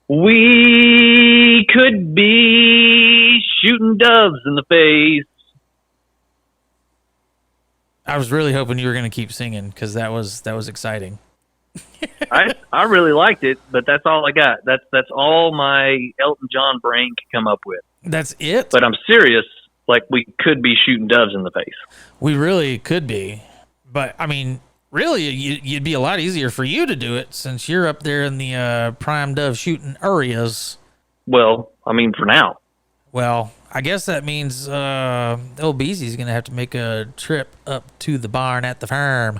We could be shooting doves in the face. I was really hoping you were going to keep singing because that was exciting. I really liked it, but that's all I got. That's all my Elton John brain can come up with. That's it? But I'm serious, like we could be shooting doves in the face. We really could be. But, I mean, really, you'd be a lot easier for you to do it since you're up there in the prime dove shooting areas. Well, I mean, for now. Well, I guess that means old Beezy's going to have to make a trip up to the barn at the farm.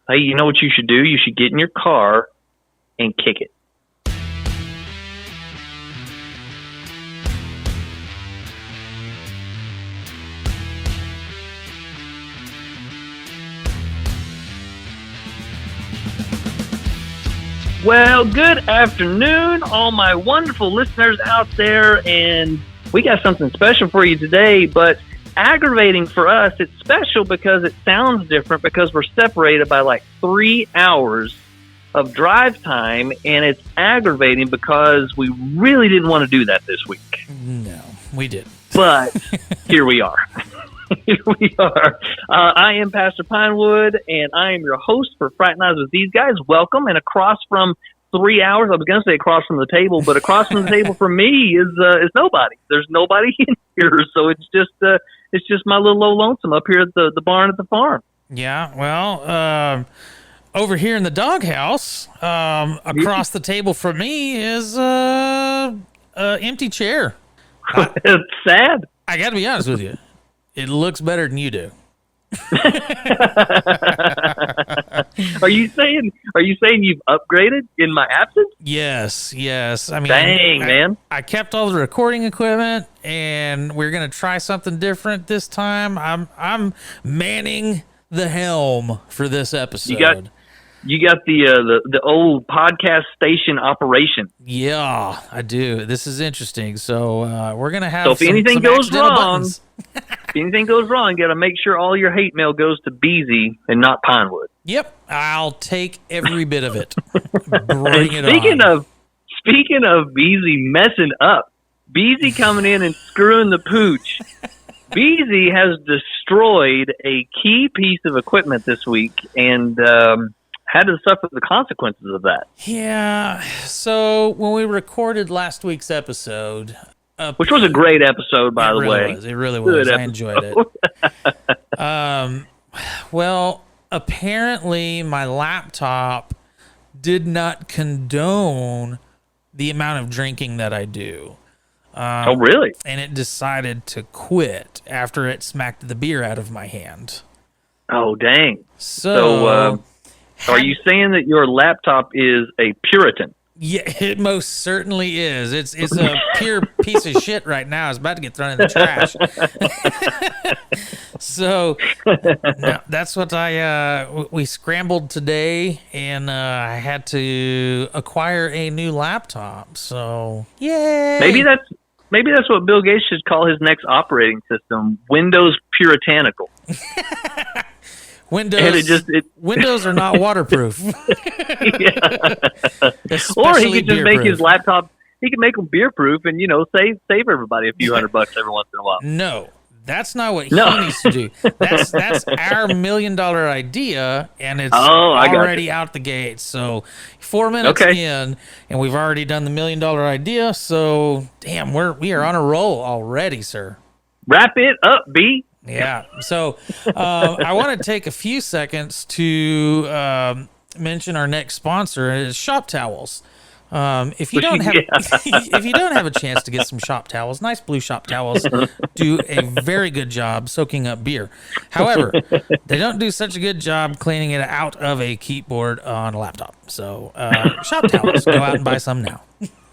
Hey, you know what you should do? You should get in your car and kick it. Well, good afternoon, all my wonderful listeners out there, and we got something special for you today, but aggravating for us. It's special because it sounds different because we're separated by like 3 hours of drive time, and it's aggravating because we really didn't want to do that this week. No, we did. But here we are. Here we are. I am Pastor Pinewood, and I am your host for Fraternize with These Guys. Welcome. And across from 3 hours, I was going to say across from the table, but across from the table from me is nobody. There's nobody in here, so it's just my little old lonesome up here at the barn at the farm. Yeah, well, over here in the doghouse, across the table from me is an empty chair. It's sad. I got to be honest with you. It looks better than you do. Are you saying you've upgraded in my absence? Yes. I mean, dang, man. I kept all the recording equipment, and we're gonna try something different this time. I'm manning the helm for this episode. You got the old podcast station operation. Yeah, I do. This is interesting. So we're gonna have. So if anything goes wrong, if anything goes wrong, you got to make sure all your hate mail goes to Beezy and not Pinewood. Yep, I'll take every bit of it. Bring it on. Speaking of Beezy messing up, Beezy coming in and screwing the pooch. Beezy has destroyed a key piece of equipment this week, and had to suffer the consequences of that. Yeah. So when we recorded last week's episode, which was a great episode, by the way. It really was. I enjoyed it. Well, apparently my laptop did not condone the amount of drinking that I do. Oh, really? And it decided to quit after it smacked the beer out of my hand. Oh, dang. So are you saying that your laptop is a Puritan? Yeah, it most certainly is. It's a pure piece of shit right now. It's about to get thrown in the trash. So no, that's what we scrambled today, and I had to acquire a new laptop. So yay! Maybe that's what Bill Gates should call his next operating system: Windows Puritanical. Windows are not waterproof. Or he could just make his laptop. He could make them beer proof, and save everybody a few $100 every once in a while. No, that's not what he needs to do. That's our $1 million idea, and it's already out the gate. So 4 minutes in, and we've already done the $1 million idea. So damn, we are on a roll already, sir. Wrap it up, B. Yeah. So I want to take a few seconds to mention our next sponsor. Is Shop Towels. If you don't have a chance to get some shop towels, nice blue shop towels do a very good job soaking up beer. However, they don't do such a good job cleaning it out of a keyboard on a laptop. So shop towels, go out and buy some now.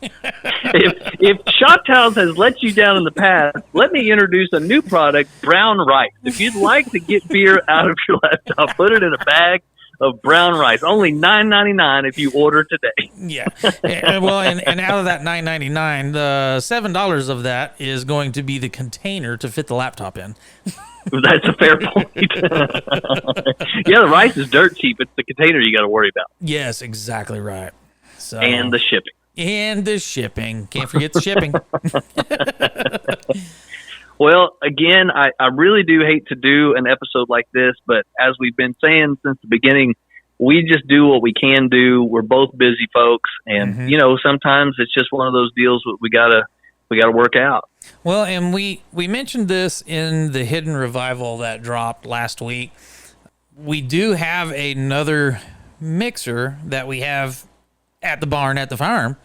If Shop Towels has let you down in the past, let me introduce a new product, Brown Rice. If you'd like to get beer out of your laptop, put it in a bag of brown rice. Only $9.99 if you order today. Yeah. Well, and out of that $9.99, the $7 of that is going to be the container to fit the laptop in. That's a fair point. Yeah, the rice is dirt cheap. It's the container you got to worry about. Yes, exactly right. So, and the shipping. And the shipping. Can't forget the shipping. Well, again, I really do hate to do an episode like this, but as we've been saying since the beginning, we just do what we can do. We're both busy folks, and sometimes it's just one of those deals that we gotta work out. Well, and we mentioned this in the Hidden Revival that dropped last week. We do have another mixer that we have at the barn at the farm.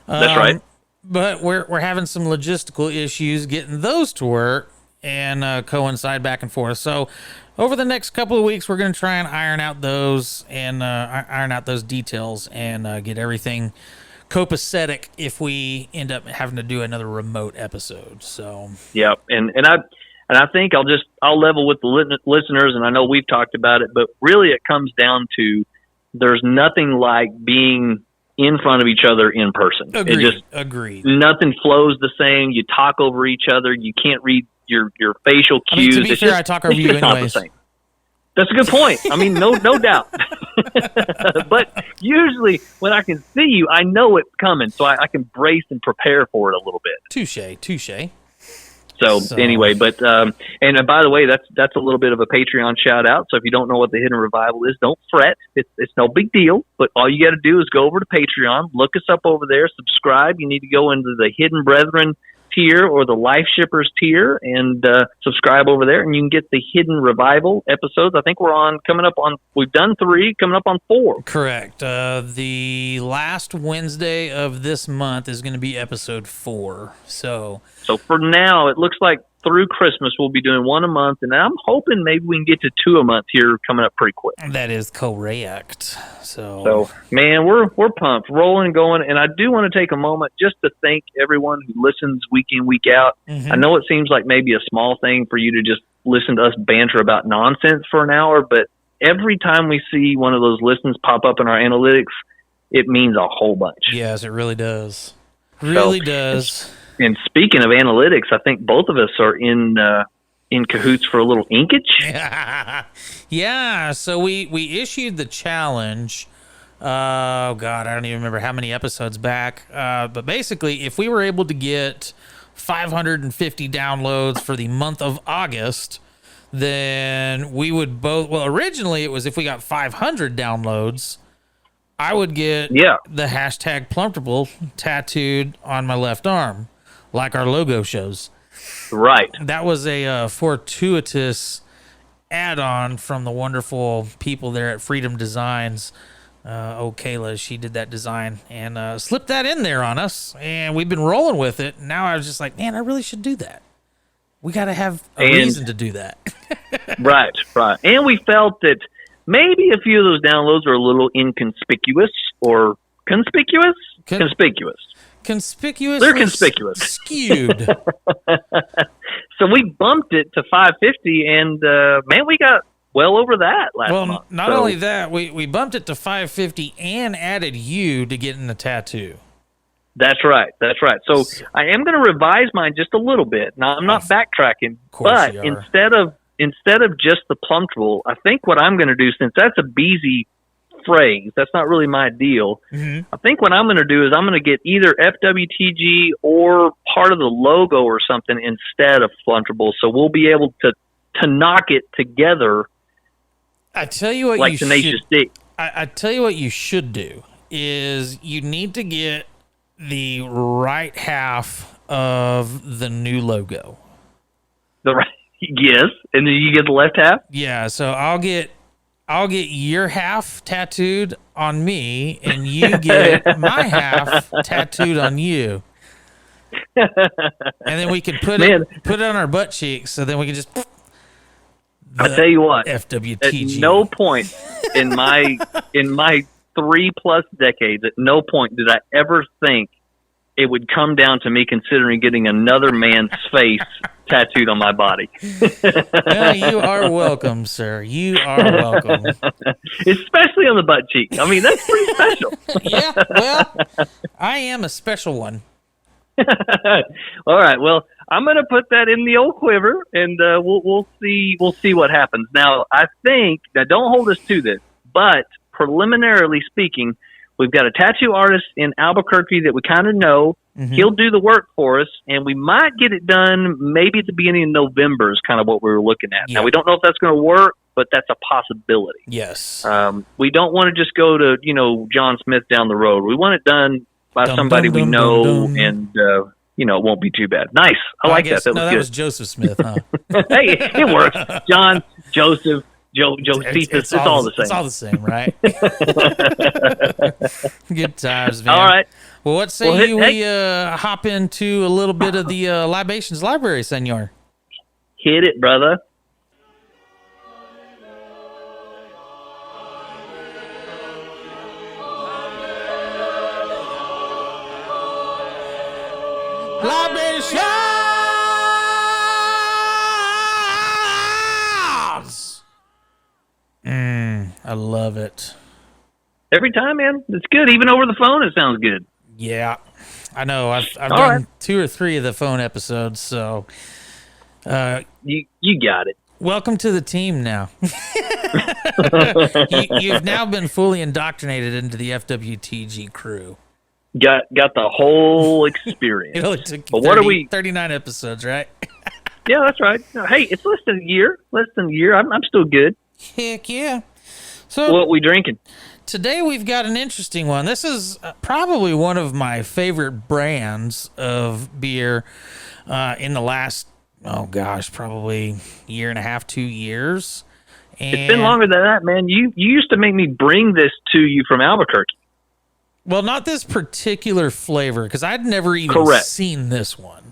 That's right. But we're having some logistical issues getting those to work and coincide back and forth. So over the next couple of weeks, we're going to try and iron out those details and get everything copacetic if we end up having to do another remote episode. So yeah, and I think I'll level with the listeners, and I know we've talked about it, but really it comes down to there's nothing like being in front of each other in person. Agreed. Nothing flows the same. You talk over each other. You can't read your facial cues. To be fair, I talk over you anyways. Not the same. That's a good point. I mean, no doubt. But usually when I can see you, I know it's coming, so I can brace and prepare for it a little bit. Touche. So anyway, but and by the way, that's a little bit of a Patreon shout out. So if you don't know what the Hidden Revival is, don't fret. It's no big deal. But all you got to do is go over to Patreon, look us up over there, subscribe. You need to go into the Hidden Brethren tier or the Life Shippers tier and subscribe over there, and you can get the Hidden Revival episodes. I think we've done 3, coming up on 4. Correct. The last Wednesday of this month is going to be episode 4. So for now, it looks like through Christmas we'll be doing 1 a month, and I'm hoping maybe we can get to 2 a month here coming up pretty quick. That is correct. So man, we're pumped, rolling and going, and I do want to take a moment just to thank everyone who listens week in, week out. Mm-hmm. I know it seems like maybe a small thing for you to just listen to us banter about nonsense for an hour, but every time we see one of those listens pop up in our analytics, it means a whole bunch. Yes, it really does. Really does. And speaking of analytics, I think both of us are in cahoots for a little inkage. Yeah. So we issued the challenge. Oh God, I don't even remember how many episodes back. But basically, if we were able to get 550 downloads for the month of August, then we would both. Well, originally it was if we got 500 downloads, I would get the hashtag Plumperable tattooed on my left arm, like our logo shows. Right. That was a fortuitous add-on from the wonderful people there at Freedom Designs. Kayla, she did that design and slipped that in there on us, and we've been rolling with it. Now I was just like, man, I really should do that. We got to have a reason to do that. Right. And we felt that maybe a few of those downloads are a little inconspicuous or conspicuous? Conspicuous. Conspicuous. They're conspicuous. Skewed. So we bumped it to 550, and man, we got well over that last month. Well, not only that, we bumped it to 550 and added you to getting the tattoo. That's right. So I am going to revise mine just a little bit. Now I'm not backtracking, but instead of just the Plumperable, I think what I'm going to do, since that's a Beezy phrase, that's not really my deal. Mm-hmm. I think what I'm going to do is I'm going to get either FWTG or part of the logo or something instead of Plumperable, so we'll be able to knock it together. I tell you what, like Tenacious D. I tell you what you should do is you need to get the right half of the new logo. Yes, and then you get the left half. Yeah, so I'll get your half tattooed on me, and you get my half tattooed on you. And then we can put it on our butt cheeks, so then we can just. I'll tell you what. FWTG. At no point in my 3+ decades, at no point did I ever think it would come down to me considering getting another man's face tattooed on my body. Well, you are welcome, sir. You are welcome. Especially on the butt cheek. I mean, that's pretty special. Yeah, well, I am a special one. All right. Well, I'm going to put that in the old quiver, and we'll see what happens. Now, I think, don't hold us to this, but preliminarily speaking, We've got a tattoo artist in Albuquerque that we kind of know. Mm-hmm. He'll do the work for us, and we might get it done maybe at the beginning of November is kind of what we were looking at. Yeah. Now, we don't know if that's going to work, but that's a possibility. Yes. We don't want to just go to, John Smith down the road. We want it done by somebody we know, and, it won't be too bad. Nice. I like that. That was Joseph Smith, huh? Hey, it works. John, Joseph, Josephus, it's all the same. It's all the same, right? Good times, man. All right. Well, what say we hop into a little bit of the Libations Library, senor? Hit it, brother. Libations! I love it. Every time, man. It's good. Even over the phone, it sounds good. Yeah, I know. I've done 2 or 3 of the phone episodes, so you got it. Welcome to the team now. You've now been fully indoctrinated into the FWTG crew. Got the whole experience. It only took you 39 episodes, right? Yeah, that's right. Hey, it's less than a year. I'm still good. Heck yeah. So what we drinking? Today we've got an interesting one. This is probably one of my favorite brands of beer in the last, probably year and a half, 2 years. And it's been longer than that, man. You used to make me bring this to you from Albuquerque. Well, not this particular flavor, because I'd never even seen this one.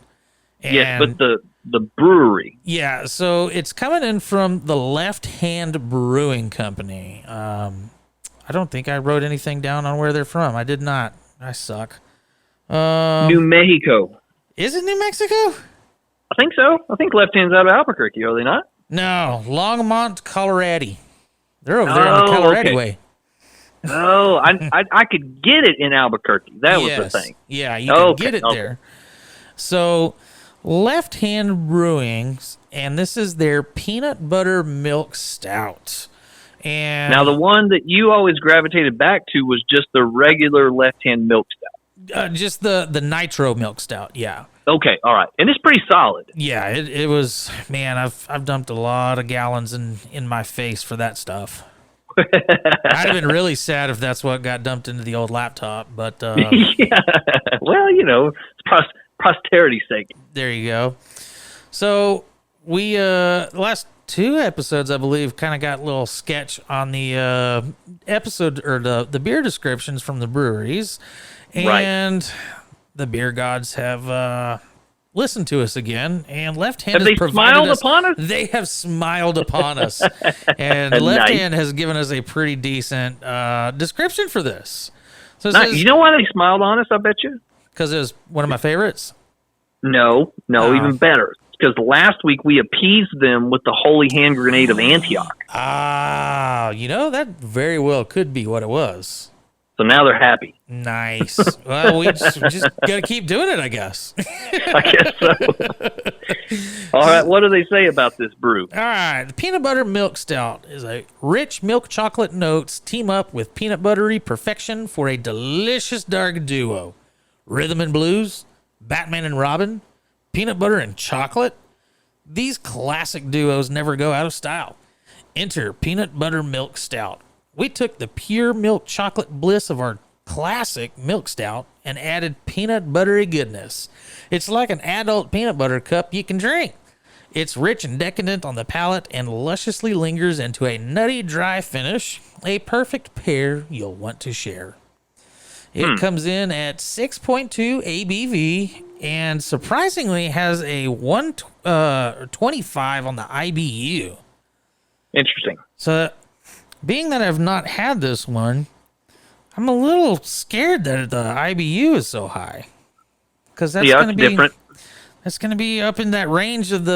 Yes, but the brewery. Yeah, so it's coming in from the Left Hand Brewing Company. I don't think I wrote anything down on where they're from. I did not. I suck. New Mexico. Is it New Mexico? I think so. I think Left Hand's out of Albuquerque, are they not? No, Longmont, Colorado. They're over there on the Colorado way. Oh, I could get it in Albuquerque. That was the thing. Yeah, you can get it there. So, Left Hand Brewing, and this is their peanut butter milk stout. And now, the one that you always gravitated back to was just the regular Left Hand milk stout. Just the nitro milk stout, yeah. Okay, all right. And it's pretty solid. Yeah, it was, man, I've dumped a lot of gallons in my face for that stuff. I'd have been really sad if that's what got dumped into the old laptop, but yeah. Well, it's posterity's sake. There you go. So we last 2 episodes, I believe, kind of got a little sketch on the episode or the beer descriptions from the breweries, and the beer gods have listened to us again, and Left Hand have they smiled upon us? They have smiled upon us, and Left Hand has given us a pretty decent description for this. So you know why they smiled on us? I bet you because it was one of my favorites. No, even better. Because last week we appeased them with the holy hand grenade of Antioch. That very well could be what it was. So now they're happy. Nice. Well, we just got to keep doing it, I guess. I guess so. All right, what do they say about this brew? All right, the peanut butter milk stout is a rich milk chocolate notes team up with peanut buttery perfection for a delicious dark duo. Rhythm and blues, Batman and Robin, peanut butter and chocolate. These classic duos never go out of style. Enter peanut butter milk stout. We took the pure milk chocolate bliss of our classic milk stout and added peanut buttery goodness. It's like an adult peanut butter cup you can drink. It's rich and decadent on the palate and lusciously lingers into a nutty dry finish, a perfect pair you'll want to share. It comes in at 6.2 ABV and surprisingly has a 125 on the IBU. Interesting. So, being that I've not had this one, I'm a little scared that the IBU is so high. Because that's going to be different. That's going to be up in that range of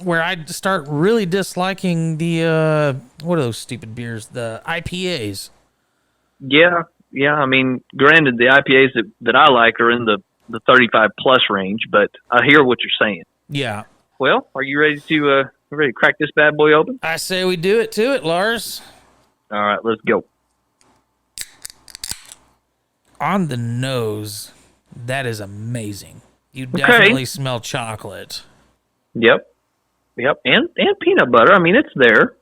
where I start really disliking the what are those stupid beers? The IPAs. Yeah. I mean, granted, the IPAs that I like are in the 35 plus range, but I hear what you're saying. Yeah. Well, are you ready to crack this bad boy open? I say we do it to it, Lars. All right, let's go. on the nose, that is amazing. You definitely smell chocolate. Yep. And peanut butter. I mean, it's there.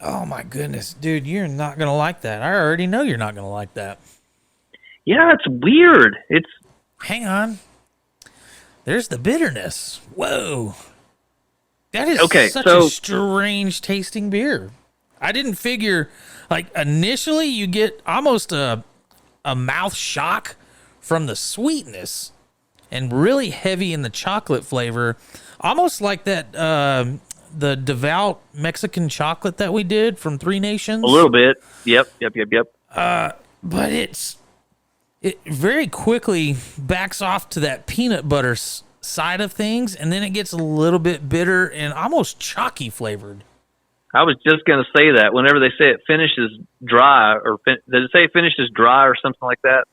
Oh my goodness, dude, you're not going to like that. I already know you're not going to like that. Yeah, it's weird. Hang on. There's the bitterness. Whoa. That is such a strange tasting beer. I didn't figure, like, initially you get almost a mouth shock from the sweetness and really heavy in the chocolate flavor, almost like that the devout Mexican chocolate that we did from Three Nations. A little bit. Yep. But it very quickly backs off to that peanut butter side of things, and then it gets a little bit bitter and almost chalky flavored. I was just going to say that. Whenever they say it finishes dry, or does it say it finishes dry or something like that?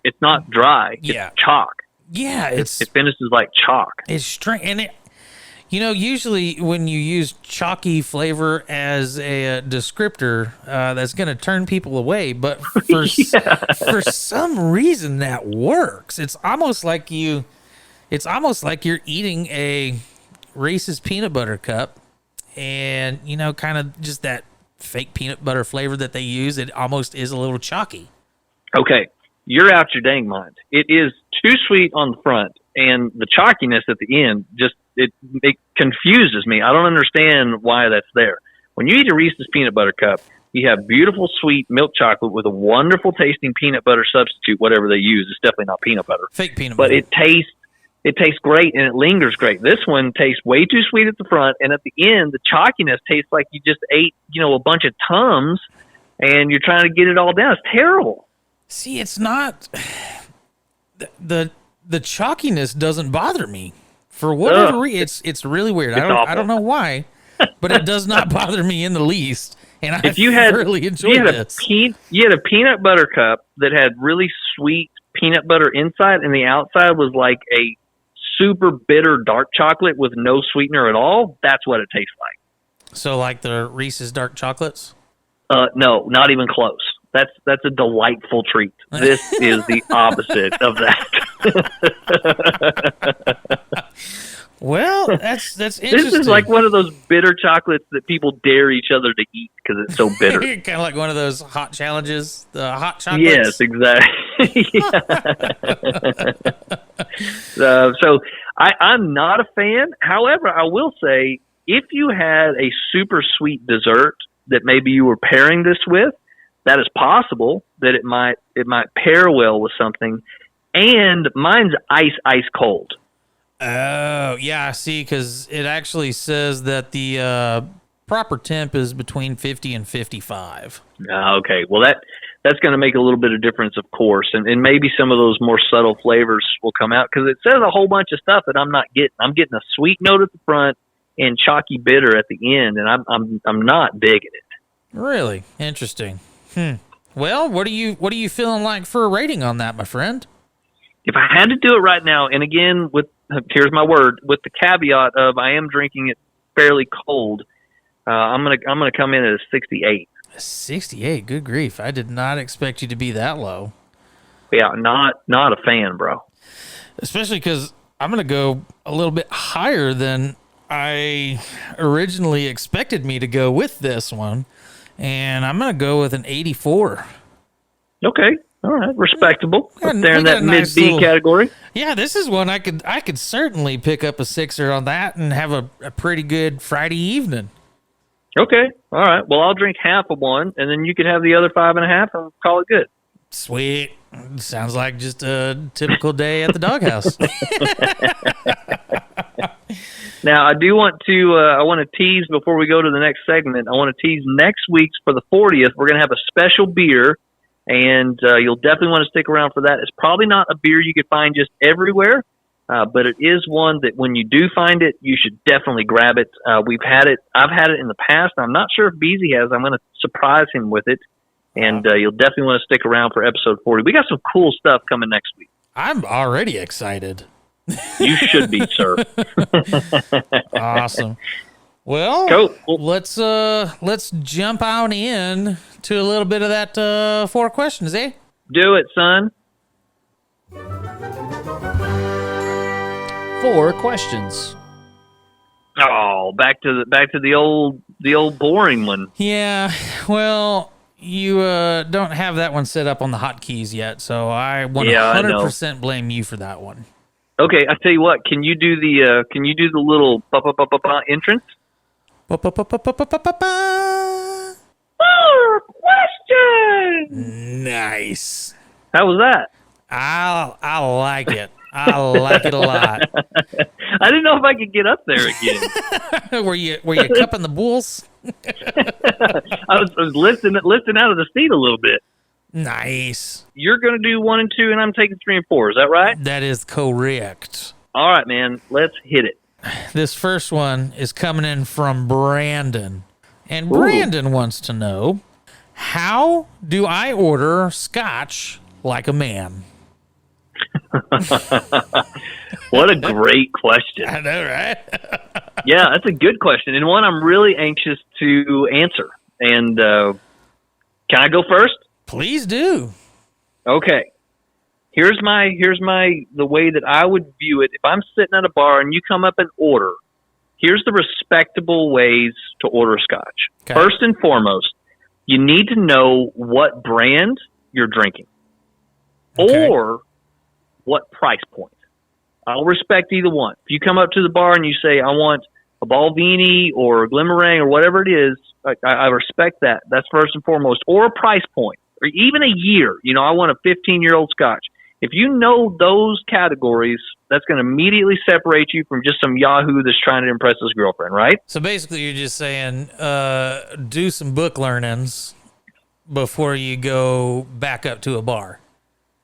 It's not dry. Yeah. It's chalk. Yeah, it finishes like chalk. It's strange, and usually when you use chalky flavor as a descriptor, that's going to turn people away. But for some reason, that works. It's almost like you're eating a Reese's peanut butter cup, and kind of just that fake peanut butter flavor that they use. It almost is a little chalky. Okay, you're out your dang mind. It is too sweet on the front, and the chalkiness at the end it confuses me. I don't understand why that's there. When you eat a Reese's peanut butter cup, you have beautiful sweet milk chocolate with a wonderful tasting peanut butter substitute, whatever they use. It's definitely not peanut butter. Fake peanut butter. But it tastes great and it lingers great. This one tastes way too sweet at the front, and at the end, the chalkiness tastes like you just ate, a bunch of Tums, and you're trying to get it all down. It's terrible. See, it's not the chalkiness doesn't bother me. For whatever reason, it's really weird. I don't know why, but it does not bother me in the least. And I really enjoyed this. You had a peanut butter cup that had really sweet peanut butter inside, and the outside was like a super bitter dark chocolate with no sweetener at all. That's what it tastes like. So like the Reese's dark chocolates? No, not even close. That's a delightful treat. This is the opposite of that. Well, that's interesting. This is like one of those bitter chocolates that people dare each other to eat because it's so bitter. Kind of like one of those hot challenges, the hot chocolates. Yes, exactly. So I'm not a fan. However, I will say, if you had a super sweet dessert that maybe you were pairing this with, that is possible that it might pair well with something. And mine's ice cold. Oh, yeah, I see, because it actually says that the proper temp is between 50 and 55. Okay, well, that's going to make a little bit of difference, of course, and maybe some of those more subtle flavors will come out, because it says a whole bunch of stuff that I'm not getting. I'm getting a sweet note at the front and chalky bitter at the end, and I'm not digging it. Really? Interesting. Well, what are you feeling like for a rating on that, my friend? If I had to do it right now, and again, here's my word, with the caveat of I am drinking it fairly cold, I'm gonna come in at a 68. 68, good grief! I did not expect you to be that low. Yeah, not a fan, bro. Especially because I'm gonna go a little bit higher than I originally expected me to go with this one, and I'm gonna go with an 84. Okay. All right, respectable. There in that mid B category. Yeah, this is one I could certainly pick up a 6er on that and have a pretty good Friday evening. Okay, all right. Well, I'll drink half of one, and then you could have the other 5.5 and call it good. Sweet. Sounds like just a typical day at the doghouse. Now, I do want to tease before we go to the next segment. I want to tease next week's for the 40th. We're going to have a special beer. And you'll definitely want to stick around for that. It's probably not a beer you could find just everywhere, but it is one that when you do find it, you should definitely grab it. We've had it. I've had it in the past. I'm not sure if Beezy has. I'm going to surprise him with it, and you'll definitely want to stick around for episode 40. We got some cool stuff coming next week. I'm already excited. You should be, sir. Awesome. Well, Cool. let's jump on in to a little bit of that 4 questions, eh? Do it, son. 4 questions. Oh, back to the old boring one. Yeah. Well, you don't have that one set up on the hotkeys yet, so I 100% blame you for that one. Okay, I tell you what. Can you do the little entrance? 4 questions. Nice. How was that? I like it. I like it a lot. I didn't know if I could get up there again. Were you cupping the bulls? I was lifting out of the seat a little bit. Nice. You're going to do 1 and 2, and I'm taking 3 and 4. Is that right? That is correct. All right, man. Let's hit it. This first one is coming in from Brandon. And Brandon wants to know, how do I order scotch like a man? What a great question. I know, right? Yeah, that's a good question, and one I'm really anxious to answer. And can I go first? Please do. Okay. Here's the way that I would view it. If I'm sitting at a bar and you come up and order, here's the respectable ways to order scotch. Okay. First and foremost, you need to know what brand you're drinking, or what price point. I'll respect either one. If you come up to the bar and you say, I want a Balvenie or a Glenmorangie or whatever it is, I respect that. That's first and foremost. Or a price point, or even a year. I want a 15-year-old scotch. If you know those categories, that's going to immediately separate you from just some yahoo that's trying to impress his girlfriend, right? So basically you're just saying do some book learnings before you go back up to a bar.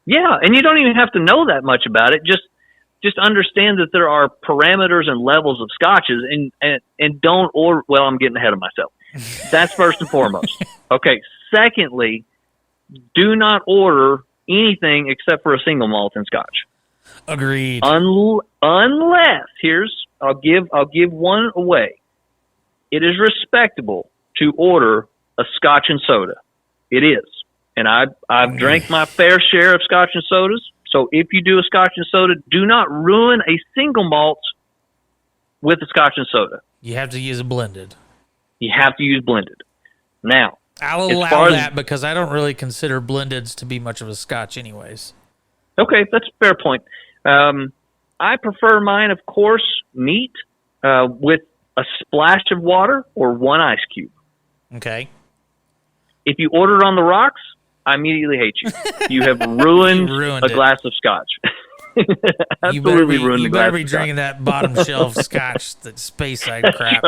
Yeah, and you don't even have to know that much about it. Just understand that there are parameters and levels of scotches, and don't order. Well, I'm getting ahead of myself. That's first and foremost. Okay. Secondly, do not order anything except for a single malt and scotch. Agreed. Unless I'll give one away. It is respectable to order a scotch and soda. It is. And I've drank my fair share of scotch and sodas. So if you do a scotch and soda, do not ruin a single malt with a scotch and soda. You have to use a blended. You have to use blended. Now, I'll allow that because I don't really consider blendeds to be much of a scotch anyways. Okay, that's a fair point. I prefer mine, of course, neat with a splash of water or 1 ice cube. Okay. If you order it on the rocks, I immediately hate you. You have ruined a glass of scotch. Absolutely ruined a glass of scotch. You better be drinking that bottom shelf scotch, that space side crap.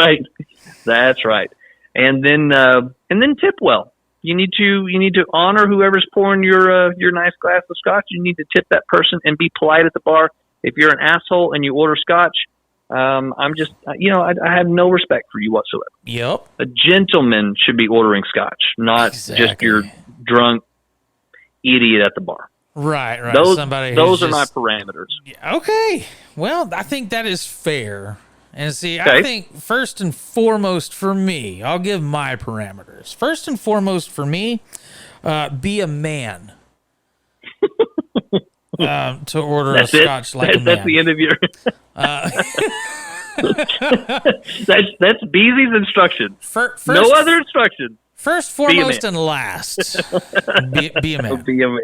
That's right. And then tip well. You need to honor whoever's pouring your nice glass of scotch. You need to tip that person and be polite at the bar. If you're an asshole and you order scotch, I have no respect for you whatsoever. Yep. A gentleman should be ordering scotch, not just your drunk idiot at the bar. Right. Those are my parameters. Okay. Well, I think that is fair. And see, okay. I think first and foremost for me, I'll give my parameters. First and foremost for me, be a man. To order a scotch like a man. That's the end of your... that's Beezy's instruction. No other instruction. First, foremost, and last, be a man. Be a man.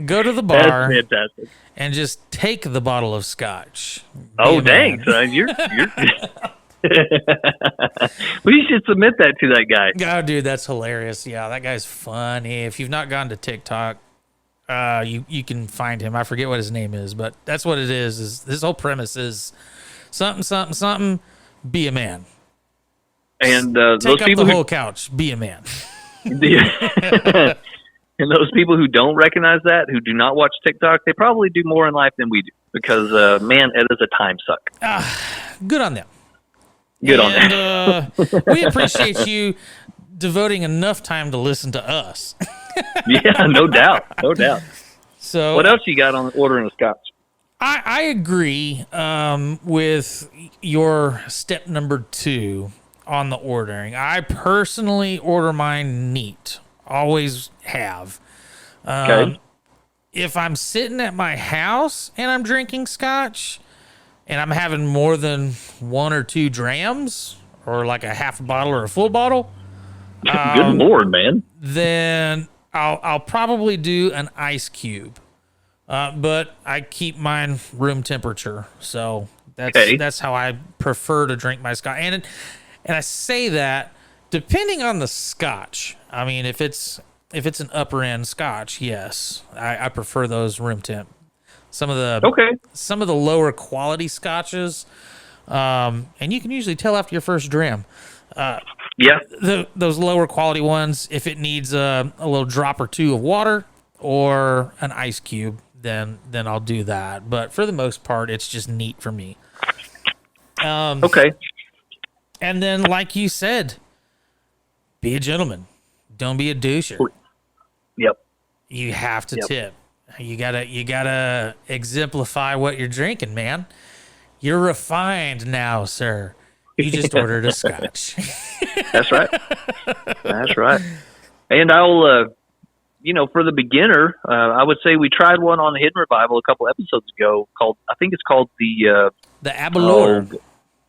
Go to the bar. That's fantastic. And just take the bottle of scotch. Oh, dang, son. You're... We should submit that to that guy. Oh, dude, that's hilarious. Yeah, that guy's funny. If you've not gone to TikTok, you can find him. I forget what his name is, but that's what it is his whole premise is something, be a man. And take up the whole couch, be a man. And those people who don't recognize that, who do not watch TikTok, they probably do more in life than we do. Because, man, it is a time suck. Good on them. Good on them. We appreciate you devoting enough time to listen to us. Yeah, no doubt. No doubt. So, what else you got on ordering a scotch? I agree with your step number 2 on the ordering. I personally order mine neat. Always have. Okay. If I'm sitting at my house and I'm drinking scotch and I'm having more than 1 or 2 drams or like a half a bottle or a full bottle, Good Lord, man. then I'll probably do an ice cube. But I keep mine room temperature, so that's how I prefer to drink my scotch. And I say that depending on the scotch. I mean, if it's an upper end scotch, yes, I prefer those room temp. Some of the lower quality scotches, and you can usually tell after your first dram. Those lower quality ones, if it needs a little drop or 2 of water or an ice cube, then I'll do that. But for the most part, it's just neat for me. Okay. And then, like you said, be a gentleman. Don't be a doucher. Yep. You have to tip. You gotta exemplify what you're drinking, man. You're refined now, sir. You just ordered a scotch. That's right. That's right. And I'll, for the beginner, I would say we tried one on the Hidden Revival a couple episodes ago called the Valor.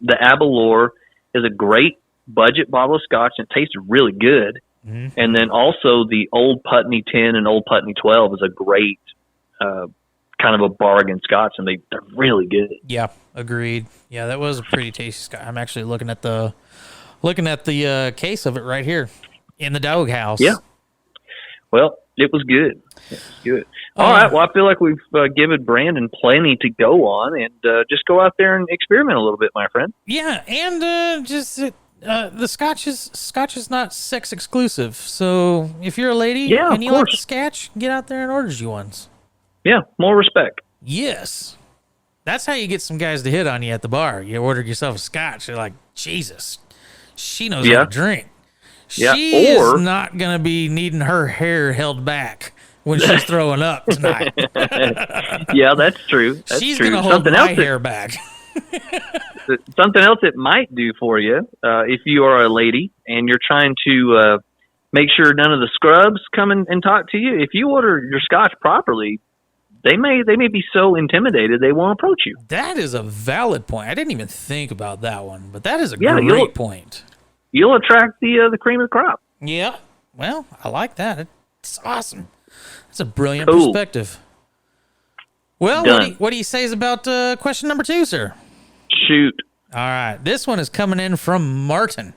The Valor is a great budget bottle of scotch and it tasted really good. Mm-hmm. And then also the Old Putney 10 and Old Putney 12 is a great kind of a bargain scotch, and they're really good. Yeah, agreed. Yeah, that was a pretty tasty scotch. I'm actually looking at the case of it right here in the doghouse. Yeah. Well, it was good. It was good. All right. Well, I feel like we've given Brandon plenty to go on, and just go out there and experiment a little bit, my friend. Yeah, and the scotch is not sex exclusive. So if you're a lady and you like the scotch, get out there and order you ones. Yeah, more respect. Yes. That's how you get some guys to hit on you at the bar. You order yourself a scotch. You're like, Jesus, she knows how to drink. She is not going to be needing her hair held back when she's throwing up tonight. Yeah, that's true. She's going to hold my hair back. Something else it might do for you, if you are a lady and you're trying to make sure none of the scrubs come and talk to you, if you order your scotch properly, they may be so intimidated they won't approach you. That is a valid point. I didn't even think about that one, but that is a great point. You'll attract the cream of the crop. Yeah. Well, I like that. It's awesome. That's a brilliant perspective. Well, what do you say is about question number 2, sir? Shoot. All right. This one is coming in from Martin.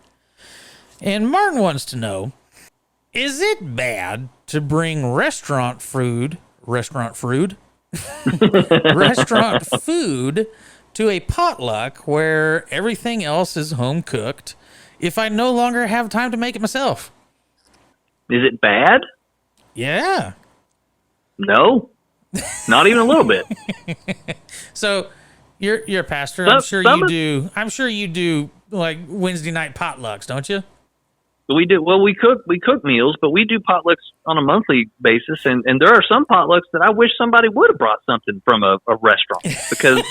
And Martin wants to know, is it bad to bring restaurant food to a potluck where everything else is home cooked if I no longer have time to make it myself? Is it bad? Yeah. No. Not even a little bit. So you're a pastor. I'm sure you do like Wednesday night potlucks, don't you? We do. Well, we cook meals, but we do potlucks on a monthly basis, and there are some potlucks that I wish somebody would have brought something from a restaurant, because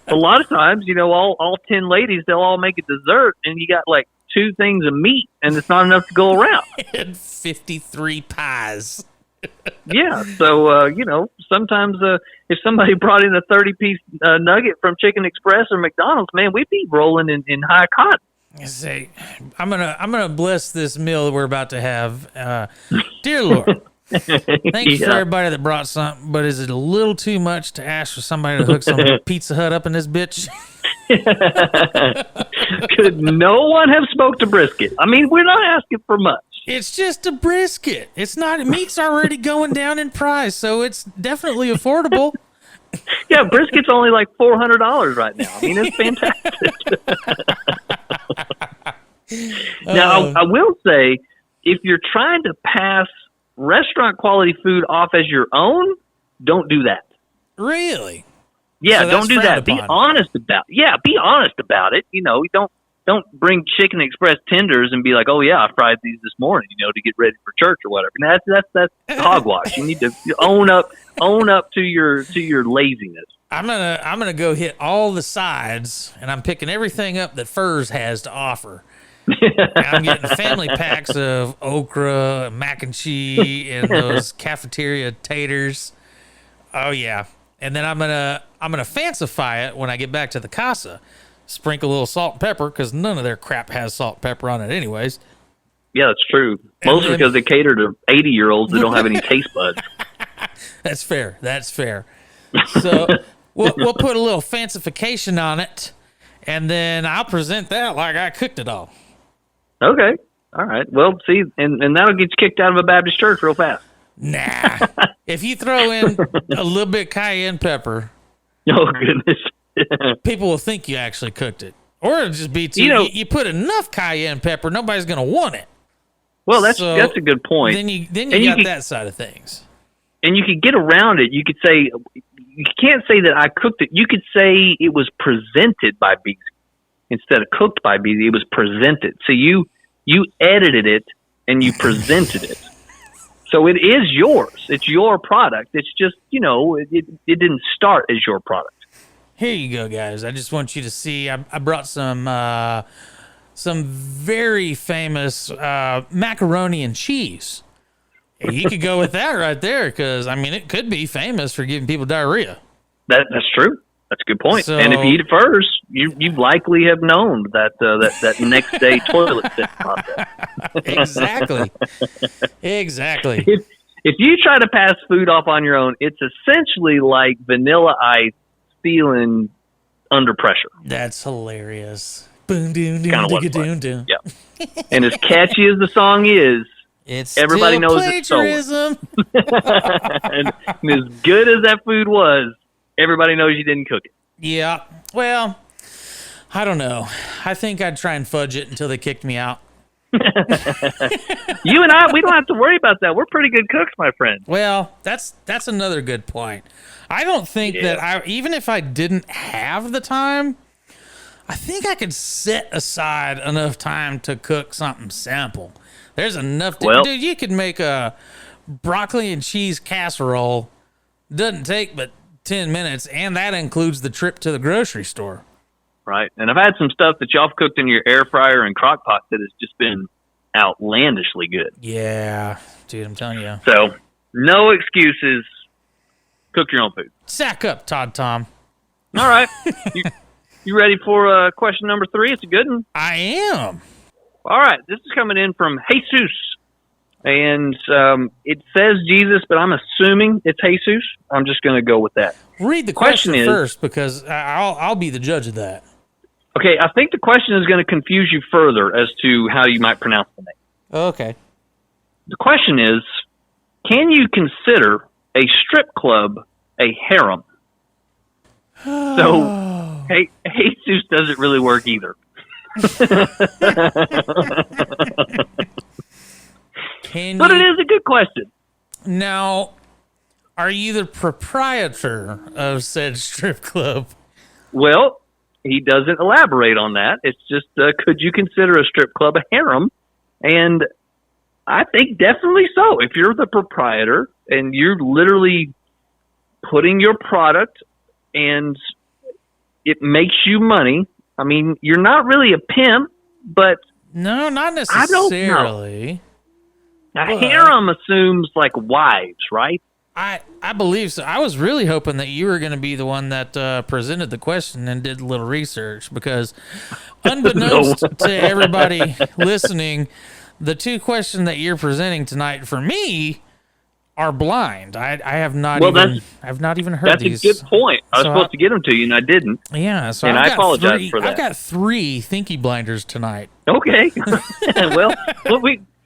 a lot of times, all 10 ladies, they'll all make a dessert, and you got like 2 things of meat, and it's not enough to go around. And 53 pies. Yeah, so sometimes if somebody brought in a 30-piece nugget from Chicken Express or McDonald's, man, we'd be rolling in high cotton. I say, I'm gonna bless this meal that we're about to have. Dear Lord, thank you for everybody that brought something, but is it a little too much to ask for somebody to hook some Pizza Hut up in this bitch? Could no one have spoke to brisket? I mean, we're not asking for much. It's just a brisket. It's not, meat's already going down in price, so it's definitely affordable. Yeah, brisket's only like $400 right now. I mean, it's fantastic. Now, I will say, if you're trying to pass restaurant quality food off as your own, don't do that. Really? Yeah, so don't do that. Be honest about it. Yeah, be honest about it. Don't don't bring Chicken Express tenders and be like, oh yeah, I fried these this morning, to get ready for church or whatever. Now, that's hogwash. You need to own up to your laziness. I'm gonna go hit all the sides, and I'm picking everything up that Furs has to offer. I'm getting family packs of okra, mac and cheese, and those cafeteria taters. Oh yeah, and then I'm gonna fancify it when I get back to the casa. Sprinkle a little salt and pepper because none of their crap has salt and pepper on it, anyways. Yeah, that's true. Mostly because they cater to 80-year-olds that don't have any taste buds. That's fair. So we'll put a little fancification on it, and then I'll present that like I cooked it all. Okay. All right. Well, see, and that'll get you kicked out of a Baptist church real fast. Nah. If you throw in a little bit cayenne pepper, oh goodness, people will think you actually cooked it, or it'll just be too. You put enough cayenne pepper, nobody's gonna want it. Well, that's a good point. Then you got that side of things, and you could get around it. You could say you can't say that I cooked it. You could say it was presented by BZ instead of cooked by BZ. It was presented. So you edited it and you presented it. So it is yours. It's your product. It's just, it didn't start as your product. Here you go, guys. I just want you to see. I brought some very famous macaroni and cheese. You could go with that right there because, it could be famous for giving people diarrhea. That's true. That's a good point. So, and if you eat it first, you likely have known that next day toilet sit process. Exactly. If you try to pass food off on your own, it's essentially like Vanilla Ice feeling under pressure. That's hilarious. Boom, doom, doom, doom, doom. Yeah. And as catchy as the song is, everybody knows plagiarism. It's stolen. and as good as that food was, everybody knows you didn't cook it. Yeah. Well, I don't know. I think I'd try and fudge it until they kicked me out. You and I, we don't have to worry about that. We're pretty good cooks, my friend. Well, that's another good point. I don't think that even if I didn't have the time, I think I could set aside enough time to cook something simple. There's enough. Dude, you could make a broccoli and cheese casserole. Doesn't take but 10 minutes, and that includes the trip to the grocery store. Right. And I've had some stuff that y'all have cooked in your air fryer and crock pot that has just been outlandishly good. Yeah, dude, I'm telling you. So, no excuses. Cook your own food. Sack up, Todd Tom. All right. You ready for question number 3? It's a good one. I am. All right. This is coming in from Jesus. And it says Jesus, but I'm assuming it's Jesus. I'm just going to go with that. Read the question first because I'll be the judge of that. Okay, I think the question is going to confuse you further as to how you might pronounce the name. Okay. The question is, can you consider a strip club a harem? So, Jesus doesn't really work either. But it is a good question. Now, are you the proprietor of said strip club? Well, he doesn't elaborate on that. It's just, could you consider a strip club a harem? And I think definitely so. If you're the proprietor and you're literally putting your product and it makes you money, I mean, you're not really a pimp, but... No, not necessarily. A harem assumes like wives, right? I believe so. I was really hoping that you were going to be the one that presented the question and did a little research because unbeknownst to everybody listening, the 2 questions that you're presenting tonight for me are blind. I have not I've not even heard these. That's a good point. I was supposed to get them to you and I didn't. Yeah, so I apologize for that. I've got 3 thinky blinders tonight. Okay. well,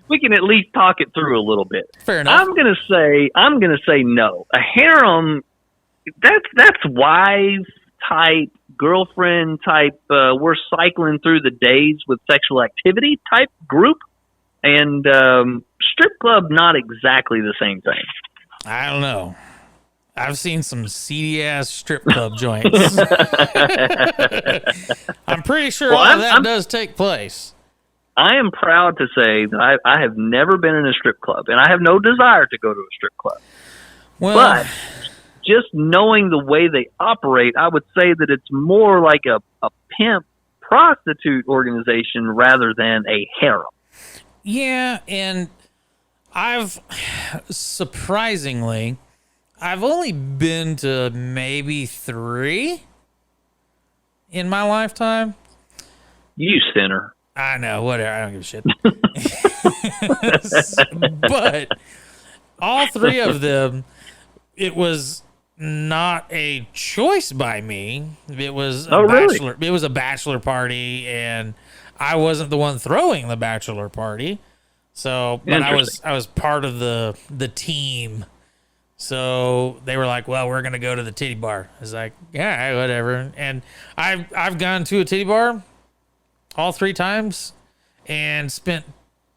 we can at least talk it through a little bit. Fair enough. I'm gonna say no. A harem, that's wife type, girlfriend type. We're cycling through the days with sexual activity type group, and strip club not exactly the same thing. I don't know. I've seen some seedy ass strip club joints. I'm pretty sure all of that does take place. I am proud to say that I have never been in a strip club, and I have no desire to go to a strip club. Well, but just knowing the way they operate, I would say that it's more like a pimp prostitute organization rather than a harem. Yeah, and I've only been to maybe 3 in my lifetime. You sinner. I know, whatever. I don't give a shit. But all 3 of them, it was not a choice by me. It was really? It was a bachelor party, and I wasn't the one throwing the bachelor party. So, but I was part of the team. So they were like, "Well, we're gonna go to the titty bar." I was like, "Yeah, whatever." And I've gone to a titty bar all 3 times and spent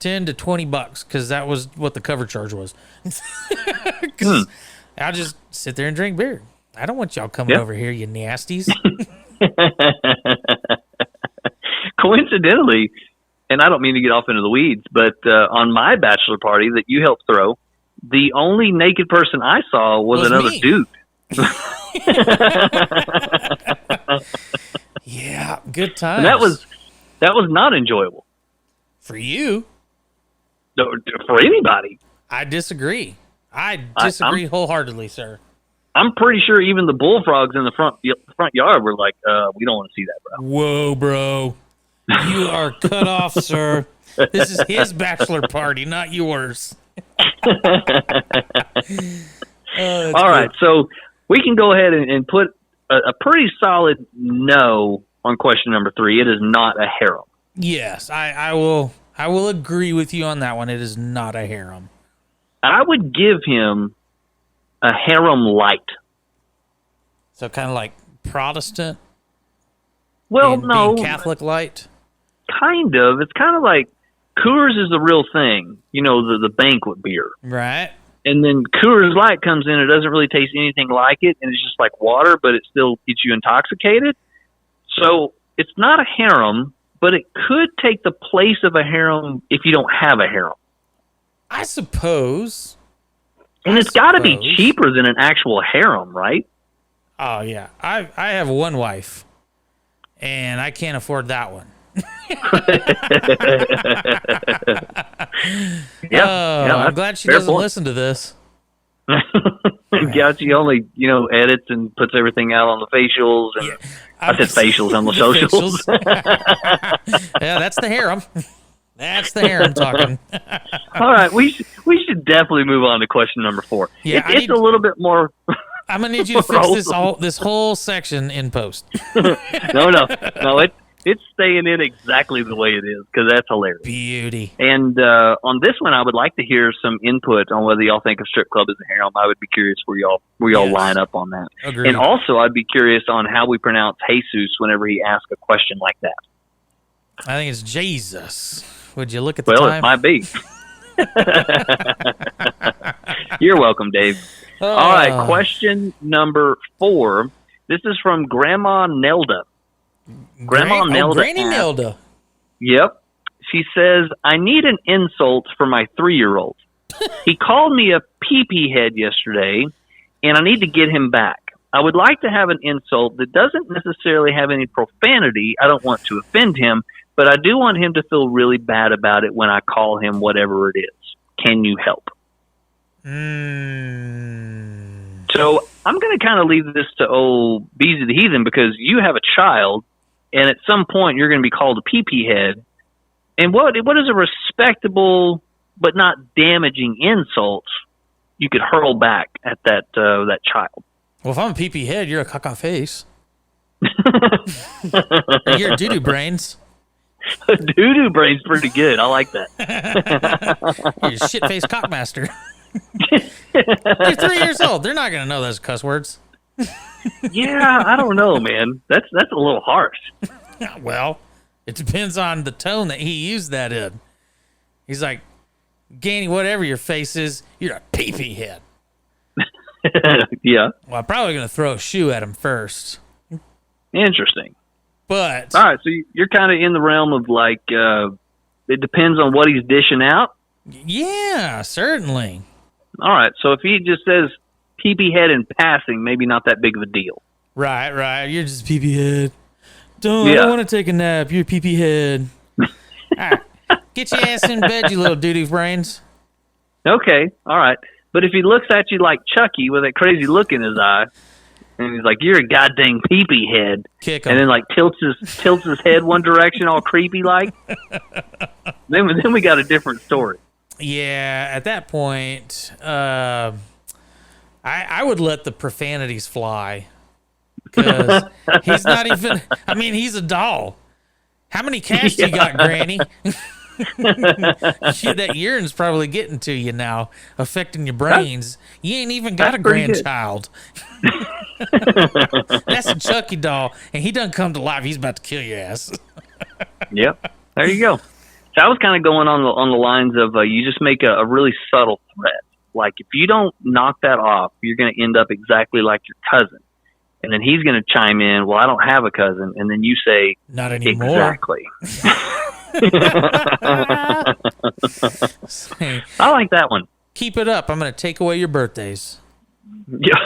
$10 to $20 because that was what the cover charge was. Because I'll just sit there and drink beer. I don't want y'all coming over here, you nasties. Coincidentally, and I don't mean to get off into the weeds, but on my bachelor party that you helped throw, the only naked person I saw was another me. dude. Yeah, good times. And that was not enjoyable. For you? No, for anybody. I disagree. I disagree wholeheartedly, sir. I'm pretty sure even the bullfrogs in the front yard were like, we don't want to see that, bro. Whoa, bro. You are cut off, sir. This is his bachelor party, not yours. All right, so we can go ahead and put a pretty solid no on question number 3. It is not a harem. Yes, I will agree with you on that one. It is not a harem. I would give him a harem light. So kind of like Protestant? Well, being no. Catholic light? Kind of. It's kind of like Coors is the real thing. You know, the banquet beer. Right. And then Coors Light comes in. It doesn't really taste anything like it, and it's just like water, but it still gets you intoxicated. So it's not a harem, but it could take the place of a harem if you don't have a harem. I suppose. And it's got to be cheaper than an actual harem, right? Oh, yeah. I have one wife, and I can't afford that one. I'm glad she doesn't listen to this. Yeah, she only, edits and puts everything out on the facials. And I said facials on the socials. Yeah, that's the harem. That's the harem talking. All right, we should definitely move on to question number 4. Yeah, it's a little bit more. I'm gonna need you to fix this whole section in post. No, it's staying in exactly the way it is because that's hilarious. Beauty. And on this one, I would like to hear some input on whether y'all think a strip club is a harem. I would be curious where y'all line up on that. Agreed. And also, I'd be curious on how we pronounce Jesus whenever he asks a question like that. I think it's Jesus. Would you look at the time? Well, it might be. You're welcome, Dave. All right, question number 4. This is from Grandma Nelda. Granny Nelda. Yep. She says, I need an insult for my 3-year-old. He called me a pee-pee head yesterday, and I need to get him back. I would like to have an insult that doesn't necessarily have any profanity. I don't want to offend him, but I do want him to feel really bad about it when I call him whatever it is. Can you help? So I'm going to kind of leave this to old Beezy the Heathen because you have a child, and at some point you're going to be called a pee-pee head. And what is a respectable but not damaging insult you could hurl back at that child? Well, if I'm a pee-pee head, you're a caca face. You're doo-doo brains. Doo-doo brain's pretty good. I like that. You're a shit-faced cockmaster. You're 3 years old. They're not going to know those cuss words. Yeah, I don't know, man. That's a little harsh. Well, it depends on the tone that he used that in. He's like, Ganny, whatever your face is, you're a pee-pee head. Yeah. Well, I'm probably going to throw a shoe at him first. Interesting. But all right, so you're kind of in the realm of like it depends on what he's dishing out. Yeah, certainly. All right, so if he just says pee-pee head in passing, maybe not that big of a deal. Right. You're just pee-pee head. I don't want to take a nap. You're pee-pee head. All right. Get your ass in bed, you little doo-doo brains. Okay, all right. But if he looks at you like Chucky with that crazy look in his eye, and he's like, "You're a goddamn pee-pee head," kick him, and then like tilts his head one direction, all creepy like, then we got a different story. Yeah, at that point, I would let the profanities fly because he's not even. I mean, he's a doll. How many cats you got, Granny? That urine's probably getting to you now, affecting your brains. You ain't even got a grandchild. That's a Chucky doll, and he done come to life. He's about to kill your ass. Yep, there you go. So I was kind of going on the lines of you just make a really subtle threat. Like if you don't knock that off, you're going to end up exactly like your cousin. And then he's going to chime in, "Well, I don't have a cousin." And then you say, "Not anymore." Exactly. I like that one. Keep it up. I'm going to take away your birthdays. Yeah.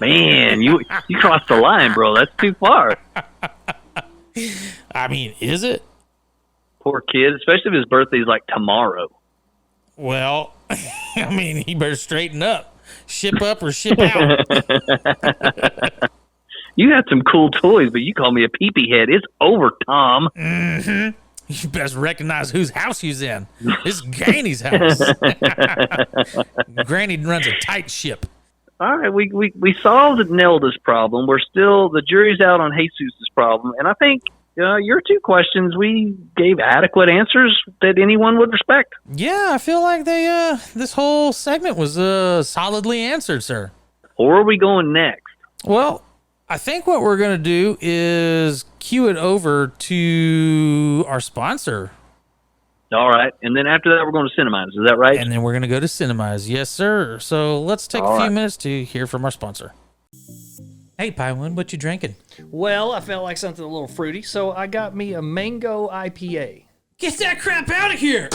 Man, you crossed the line, bro. That's too far. I mean, is it? Poor kid, especially if his birthday's like tomorrow. Well, I mean, he better straighten up. Ship up or ship out. You had some cool toys, but you call me a pee-pee head. It's over, Tom. Mm-hmm. You best recognize whose house he's in. This is Granny's house. Granny runs a tight ship. All right, we solved Nelda's problem. The jury's out on Jesus' problem, and I think your two questions, we gave adequate answers that anyone would respect. Yeah, I feel like this whole segment was solidly answered, sir. Or are we going next? Well, I think what we're going to do is cue it over to our sponsor. All right, and then after that, we're going to Cinemas. Is that right? And then we're going to go to Cinemas. Yes, sir. So let's take a few minutes to hear from our sponsor. Hey, Pinewood, what you drinking? Well, I felt like something a little fruity, so I got me a mango IPA. Get that crap out of here!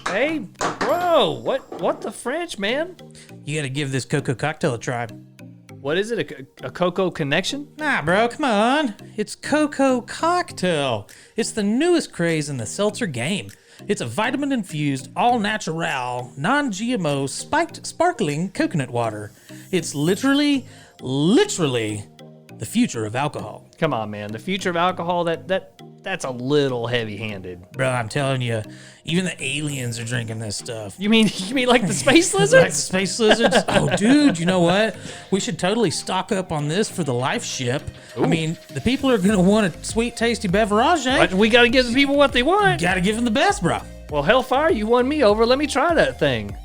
Hey, bro, what the French, man? You got to give this cocoa cocktail a try. What is it, a cocoa connection? Nah, bro, come on. It's Cocoa Cocktail. It's the newest craze in the seltzer game. It's a vitamin-infused, all-natural, non-GMO, spiked, sparkling coconut water. It's literally the future of alcohol. Come on, man. The future of alcohol, that's a little heavy-handed. Bro, I'm telling you, even the aliens are drinking this stuff. You mean like the space lizards? Like the space lizards? Oh, dude, you know what? We should totally stock up on this for the life ship. Ooh. I mean, the people are going to want a sweet, tasty beverage. Right, we got to give the people what they want. Got to give them the best, bro. Well, hellfire, you won me over. Let me try that thing.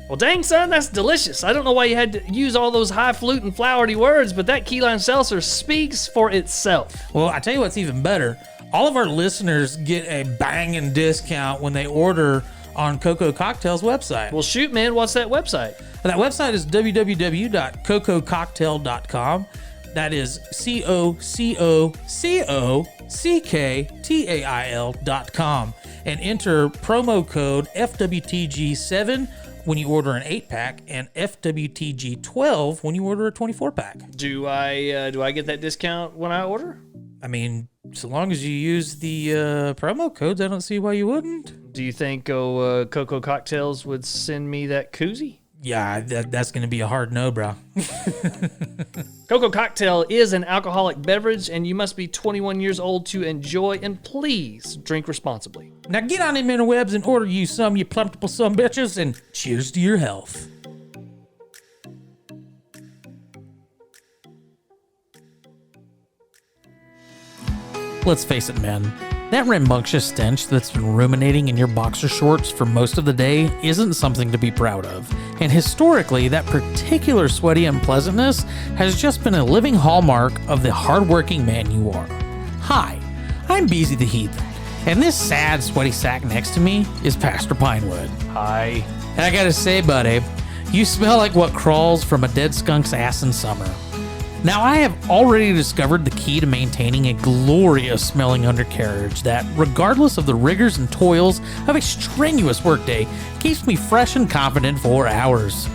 Well, dang, son, that's delicious. I don't know why you had to use all those highfalutin, flowery words, but that key lime seltzer speaks for itself. Well, I tell you what's even better. All of our listeners get a banging discount when they order on Cocoa Cocktail's website. Well, shoot, man, what's that website? That website is www.cocococktail.com. That is COCOCOCKTAIL.com. And enter promo code FWTG7 when you order an 8-pack and FWTG12 when you order a 24-pack. Do I get that discount when I order? I mean, so long as you use the promo codes, I don't see why you wouldn't. Do you think Cocoa Cocktails would send me that koozie? Yeah, that's going to be a hard no, bro. Cocoa Cocktail is an alcoholic beverage, and you must be 21 years old to enjoy, and please drink responsibly. Now get on them interwebs and order you some, you plumpable some bitches, and cheers to your health. Let's face it, men. That rambunctious stench that's been ruminating in your boxer shorts for most of the day isn't something to be proud of. And historically, that particular sweaty unpleasantness has just been a living hallmark of the hardworking man you are. Hi, I'm Beezy the Heathen, and this sad, sweaty sack next to me is Pastor Pinewood. Hi. And I gotta say, buddy, You smell like what crawls from a dead skunk's ass in summer. Now, I have already discovered the key to maintaining a glorious smelling undercarriage that, regardless of the rigors and toils of a strenuous workday, keeps me fresh and confident for hours.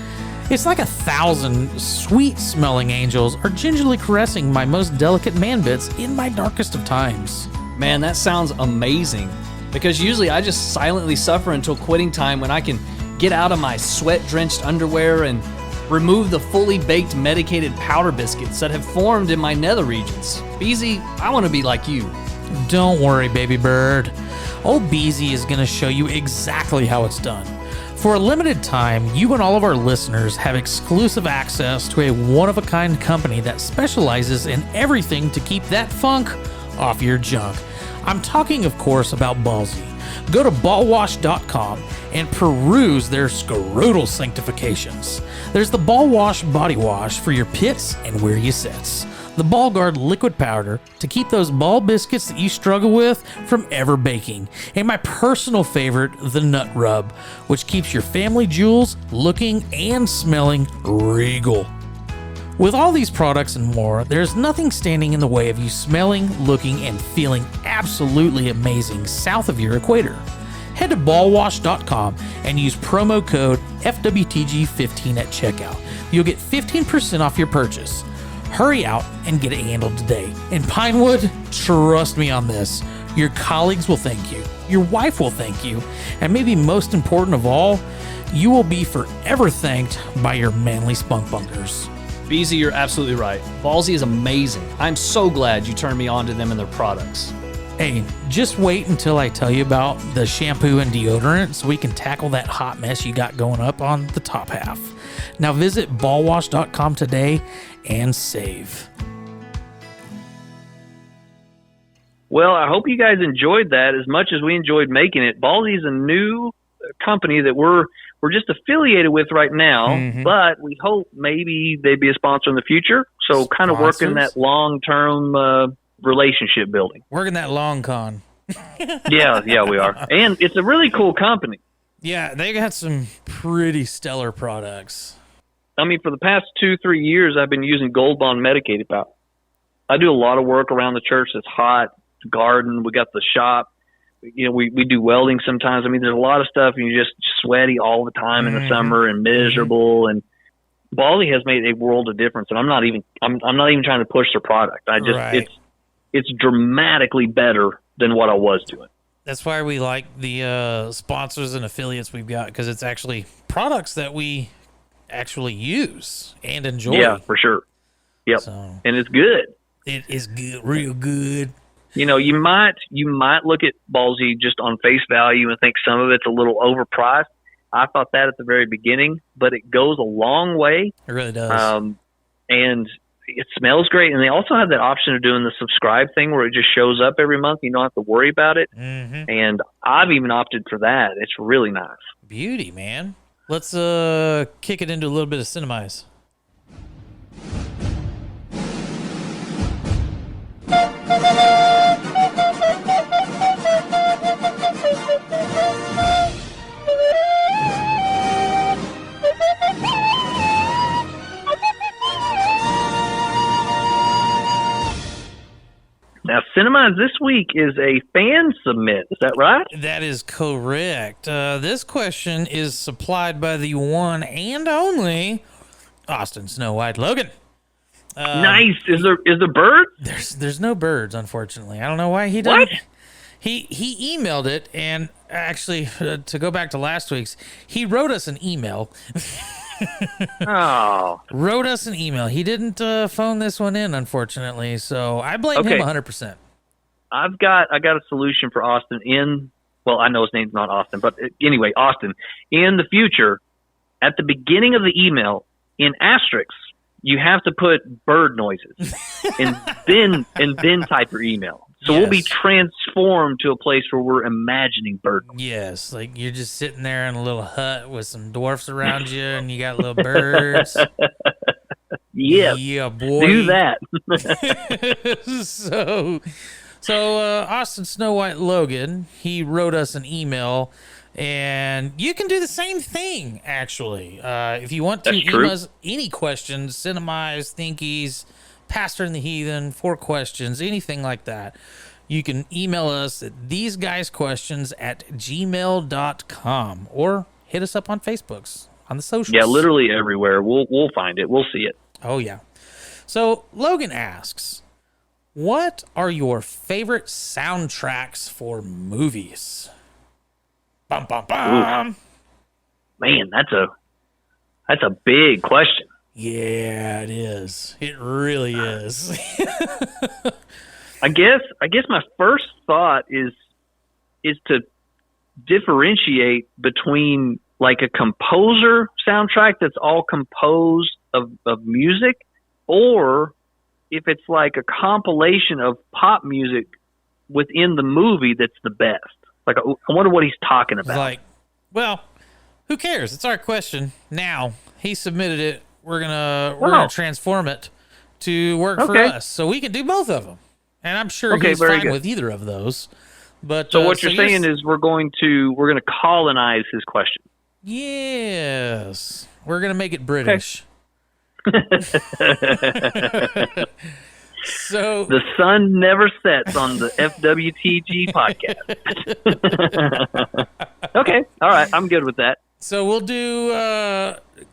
It's like 1,000 sweet smelling angels are gingerly caressing my most delicate man bits in my darkest of times. Man, that sounds amazing. Because usually I just silently suffer until quitting time when I can get out of my sweat-drenched underwear and remove the fully baked medicated powder biscuits that have formed in my nether regions. Beezy, I want to be like you. Don't worry, baby bird. Old Beezy is going to show you exactly how it's done. For a limited time, you and all of our listeners have exclusive access to a one-of-a-kind company that specializes in everything to keep that funk off your junk. I'm talking, of course, about Ballsy. Go to ballwash.com and peruse their scrotal sanctifications. There's the Ball Wash Body Wash for your pits and where you sits. The Ball Guard Liquid Powder to keep those ball biscuits that you struggle with from ever baking. And my personal favorite, the Nut Rub, which keeps your family jewels looking and smelling regal. With all these products and more, there's nothing standing in the way of you smelling, looking, and feeling absolutely amazing south of your equator. Head to ballwash.com and use promo code FWTG15 at checkout. You'll get 15% off your purchase. Hurry out and get it handled today. And Pinewood, trust me on this, your colleagues will thank you, your wife will thank you, and maybe most important of all, you will be forever thanked by your manly spunk bunkers. Beezy, you're absolutely right. Ballsy is amazing. I'm so glad you turned me on to them and their products. Hey, just wait until I tell you about the shampoo and deodorant so we can tackle that hot mess you got going up on the top half. Now visit ballwash.com today and save. Well, I hope you guys enjoyed that as much as we enjoyed making it. Ballsy is a new company that we're just affiliated with right now, but we hope maybe they'd be a sponsor in the future. So kind of working that long-term relationship building. Working that long con. yeah, we are. And it's a really cool company. Yeah, they got some pretty stellar products. I mean, for the past 2-3 years, I've been using Gold Bond medicated powder. I do a lot of work around the church that's hot, garden, we got the shop. You know, we do welding sometimes. I mean, there's a lot of stuff, and you're just sweaty all the time in the summer and miserable. And Ballsy has made a world of difference. And I'm not even trying to push their product. I just it's dramatically better than what I was doing. That's why we like the sponsors and affiliates we've got, because it's actually products that we actually use and enjoy. Yeah, for sure. Yep, so, and it's good. It is good, real good. You know, you might look at Ballsy just on face value and think some of it's a little overpriced. I thought that at the very beginning, but it goes a long way. It really does. And it smells great. And they also have that option of doing the subscribe thing where it just shows up every month. You don't have to worry about it. And I've even opted for that. It's really nice. Beauty, man. Let's kick it into a little bit of Cinemize. Now, Cinemize this week is a fan submit. Is that right? That is correct. This question is supplied by the one and only Austin Snow White Logan. Nice. Is there birds? There's no birds, unfortunately. I don't know why he doesn't. What? He emailed it, and actually, to go back to last week's, he wrote us an email. Oh. Wrote us an email. He didn't phone this one in, unfortunately, so I blame him 100%. I got a solution for Austin well, I know his name's not Austin, but anyway, Austin, in the future, at the beginning of the email, in asterisks, you have to put bird noises and then type your email. So we'll be transformed to a place where we're imagining bird noises. Yes, like you're just sitting there in a little hut with some dwarfs around you, and you got little birds. Yeah, boy. Do that. So Austin Snow White Logan, he wrote us an email, And you can do the same thing, actually. If you want to That's email true. us any questions, Cinemize, Thinkies, Pastor and the Heathen, 4 questions, anything like that, you can email us at theseguysquestions@gmail.com or hit us up on Facebooks, on the socials. Yeah, literally everywhere. We'll find it. We'll see it. Oh, yeah. So Logan asks, what are your favorite soundtracks for movies? Bum, bum, bum. Oof. Man, that's a big question. Yeah, it is. It really is. I guess my first thought is to differentiate between like a composer soundtrack that's all composed of music, or if it's like a compilation of pop music within the movie that's the best. Like, I wonder what he's talking about. Like, well, who cares? It's our question. Now he submitted it. We're gonna transform it to work for us, so we can do both of them. And I'm sure he's fine with either of those. But so what you're saying is we're gonna colonize his question. Yes, we're gonna make it British. So the sun never sets on the FWTG podcast. Okay, all right, I'm good with that. So we'll do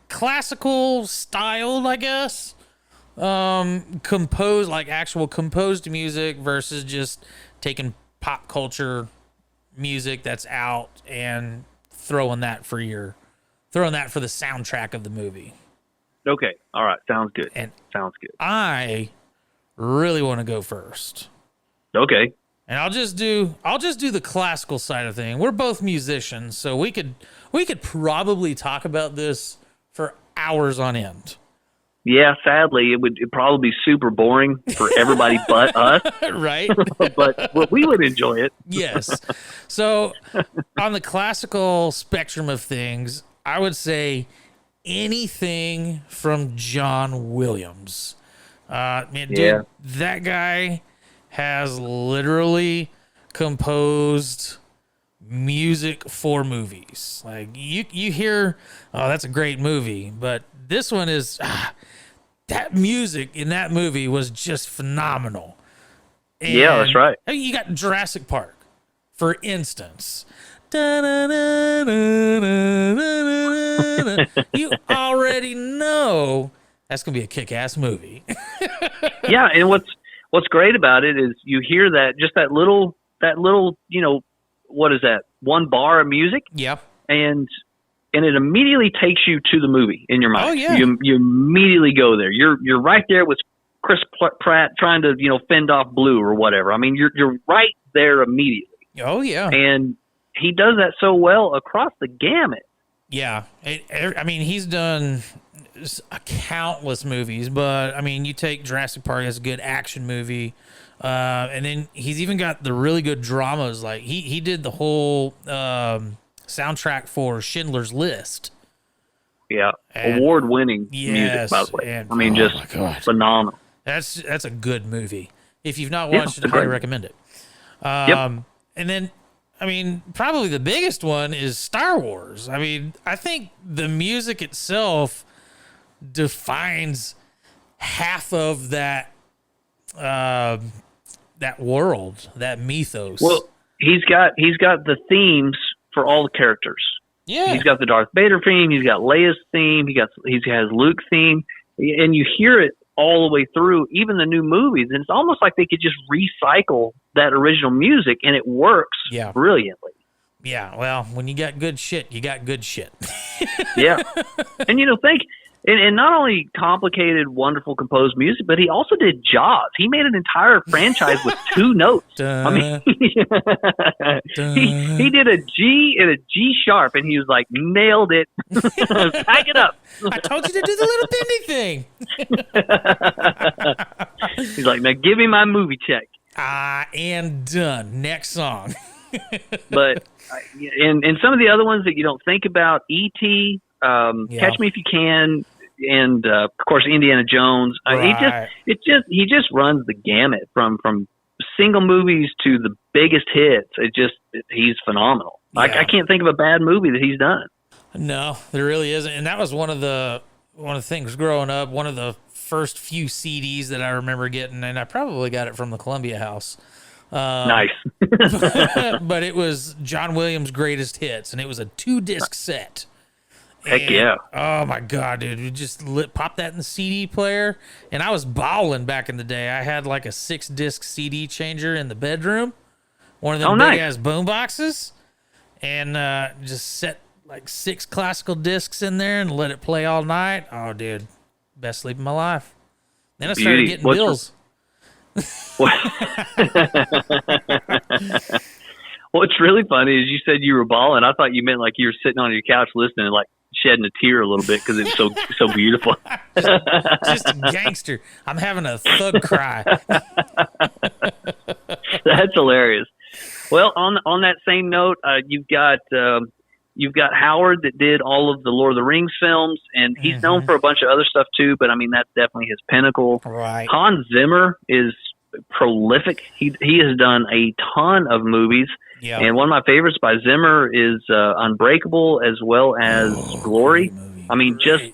classical style, I guess. Composed, like actual composed music versus just taking pop culture music that's out and throwing that for the soundtrack of the movie. Okay, all right, sounds good. Sounds good. I really want to go first. Okay. And I'll just do the classical side of thing. We're both musicians, so we could probably talk about this for hours on end. Yeah, sadly, it'd probably be super boring for everybody but us. Right? but we would enjoy it. Yes. So on the classical spectrum of things, I would say anything from John Williams. Man, dude, that guy has literally composed music for movies. Like you hear, oh, that's a great movie, but this one is that music in that movie was just phenomenal. And yeah, that's right. You got Jurassic Park, for instance. You already know that's gonna be a kick-ass movie. Yeah, and what's great about it is you hear that little, what is that? One bar of music. Yep. And it immediately takes you to the movie in your mind. Oh yeah. You immediately go there. You're right there with Chris Pratt trying to fend off Blue or whatever. I mean, you're right there immediately. Oh yeah. And he does that so well across the gamut. Yeah. I mean, he's done countless movies, but I mean, you take Jurassic Park as a good action movie, and then he's even got the really good dramas. Like he did the whole soundtrack for Schindler's List. Yeah, award-winning music, by the way. And, I mean, just phenomenal. That's a good movie. If you've not watched it, I highly recommend it. And then, I mean, probably the biggest one is Star Wars. I mean, I think the music itself defines half of that world, that mythos. Well, he's got the themes for all the characters. Yeah, he's got the Darth Vader theme. He's got Leia's theme. He has Luke's theme, and you hear it all the way through, even the new movies. And it's almost like they could just recycle that original music, and it works brilliantly. Yeah, well, when you got good shit, you got good shit. Yeah, and and not only complicated, wonderful composed music, but he also did Jaws. He made an entire franchise with 2 notes. I mean, he did a G and a G sharp, and he was like, nailed it. Pack it up. I told you to do the little bendy thing. He's like, now give me my movie check. And done. Next song. But and some of the other ones that you don't think about, E.T., Catch Me If You Can, and of course Indiana Jones. Right. He just runs the gamut from single movies to the biggest hits, he's phenomenal. Yeah. I can't think of a bad movie that he's done. No, there really isn't. And that was one of the things growing up, one of the first few CDs that I remember getting, and I probably got it from the Columbia House. Nice. But it was John Williams' greatest hits, and it was a 2-disc set. Heck yeah. Oh my God, dude. We just pop that in the CD player. And I was balling back in the day. I had like a 6-disc CD changer in the bedroom. One of them big ass boom boxes. And just set like 6 classical discs in there and let it play all night. Oh, dude. Best sleep of my life. Then I started getting bills. What's really funny is you said you were balling. I thought you meant like you were sitting on your couch listening and like shedding a tear a little bit because it's so beautiful. just a gangster. I'm having a thug cry. That's hilarious. Well, on that same note, you've got Howard that did all of the Lord of the Rings films, and he's known for a bunch of other stuff too. But I mean, that's definitely his pinnacle. Right. Hans Zimmer is prolific. He has done a ton of movies. Yeah. And one of my favorites by Zimmer is Unbreakable, as well as Glory. I mean, just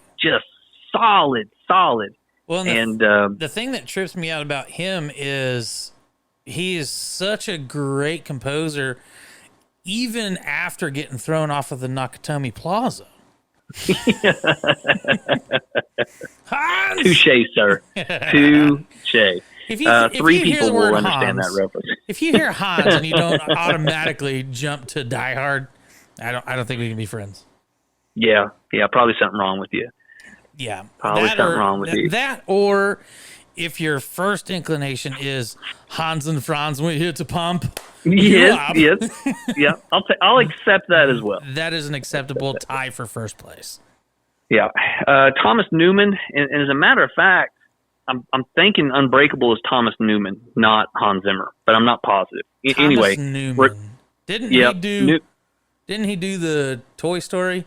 solid. Well, and the thing that trips me out about him is he is such a great composer, even after getting thrown off of the Nakatomi Plaza. Touche, sir. Touche. Three people will understand that reference. If you hear Hans and you don't automatically jump to Die Hard, I don't think we can be friends. Yeah, probably something wrong with you. Yeah, probably something wrong with you. That, or if your first inclination is Hans and Franz when you hit the pump. Yes, yeah. I'll accept that as well. That is an acceptable tie for first place. Yeah, Thomas Newman, and as a matter of fact, I'm thinking Unbreakable is Thomas Newman, not Hans Zimmer, but I'm not positive. Anyway, Newman. Didn't he do the Toy Story?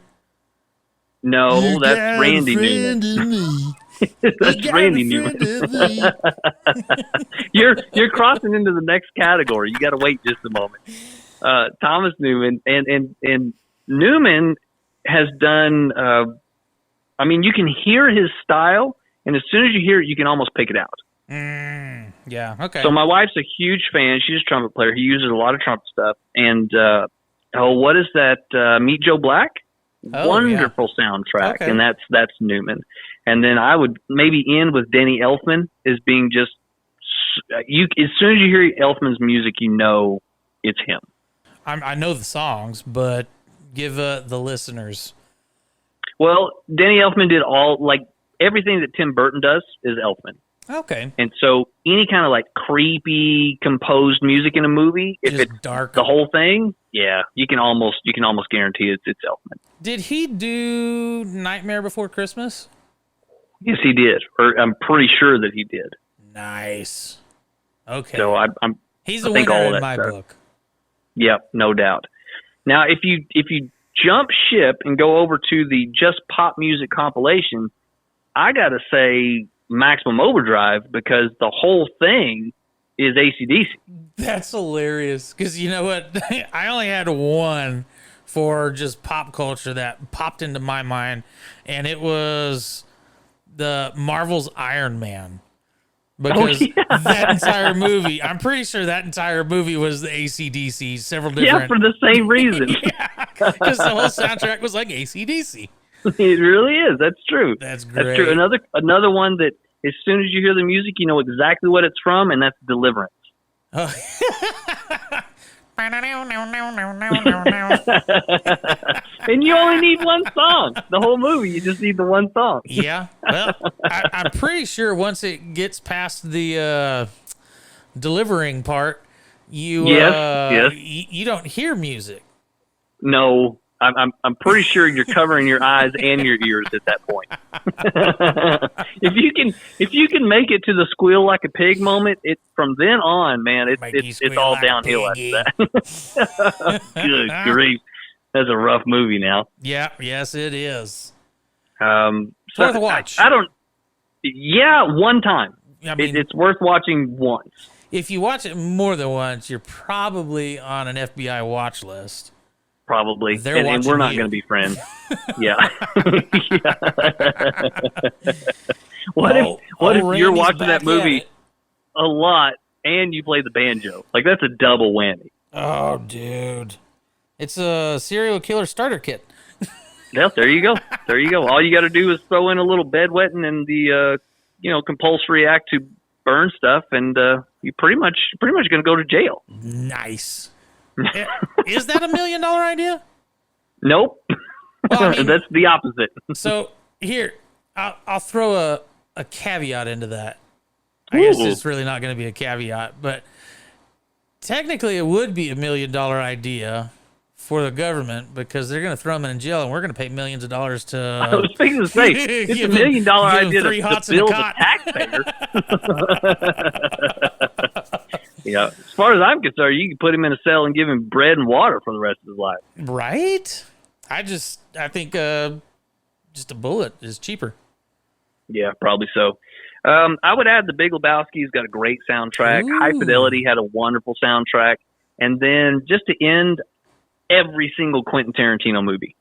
No, that's Randy Newman. That's Randy Newman. You're crossing into the next category. You got to wait just a moment. Thomas Newman and Newman has done. I mean, you can hear his style. And as soon as you hear it, you can almost pick it out. Yeah, okay. So my wife's a huge fan. She's a trumpet player. He uses a lot of trumpet stuff. And, what is that? Meet Joe Black? Wonderful soundtrack. Okay. And that's Newman. And then I would maybe end with Danny Elfman as being just, as soon as you hear Elfman's music, you know it's him. I know the songs, but give the listeners. Well, Danny Elfman did everything that Tim Burton does is Elfman. Okay. And so any kind of like creepy composed music in a movie, if it's dark, the whole thing, yeah, you can almost guarantee it's Elfman. Did he do Nightmare Before Christmas? Yes, he did. Or I'm pretty sure that he did. Nice. Okay. So he's a winner in my book. Yep, no doubt. Now, if you jump ship and go over to the Just Pop Music compilation, I got to say Maximum Overdrive, because the whole thing is AC/DC. That's hilarious. Because you know what? I only had one for just pop culture that popped into my mind, and it was the Marvel's Iron Man. Because that entire movie, I'm pretty sure that entire movie was the AC/DC. Several different. Yeah, for the same reason. Because the whole soundtrack was like AC/DC. It really is. That's true. That's great. That's true. Another one that as soon as you hear the music, you know exactly what it's from, and that's Deliverance. Oh. And you only need one song. The whole movie, you just need the one song. Yeah. Well, I'm pretty sure once it gets past the delivering part, you don't hear music. No. I'm pretty sure you're covering your eyes and your ears at that point. If you can make it to the squeal like a pig moment, from then on, man, it's all downhill after that. Good grief, that's a rough movie now. Yeah, yes it is. Worth a watch. One time. I mean, it's worth watching once. if you watch it more than once, you're probably on an FBI watch list. Probably. They're And watching we're not you. going to be friends. Yeah. What if you're Randy's watching back that movie at it. a lot and you play the banjo? Like, that's a double whammy. Oh, dude. It's a serial killer starter kit. Yeah, there you go. There you go. All you got to do is throw in a little bedwetting and the compulsory act to burn stuff, and you're pretty much going to go to jail. Nice. Is that $1 million idea? Nope. Well, I mean, that's the opposite. So here, I'll throw a caveat into that. I guess it's really not going to be a caveat, but technically it would be $1 million idea for the government because they're going to throw them in jail and we're going to pay millions of dollars to. I was thinking to say it's $1 million idea to bill the taxpayer. Yeah, as far as I'm concerned, you can put him in a cell and give him bread and water for the rest of his life. Right? I think just a bullet is cheaper. Yeah, probably so. I would add The Big Lebowski's got a great soundtrack. Ooh. High Fidelity had a wonderful soundtrack. And then just to end, every single Quentin Tarantino movie.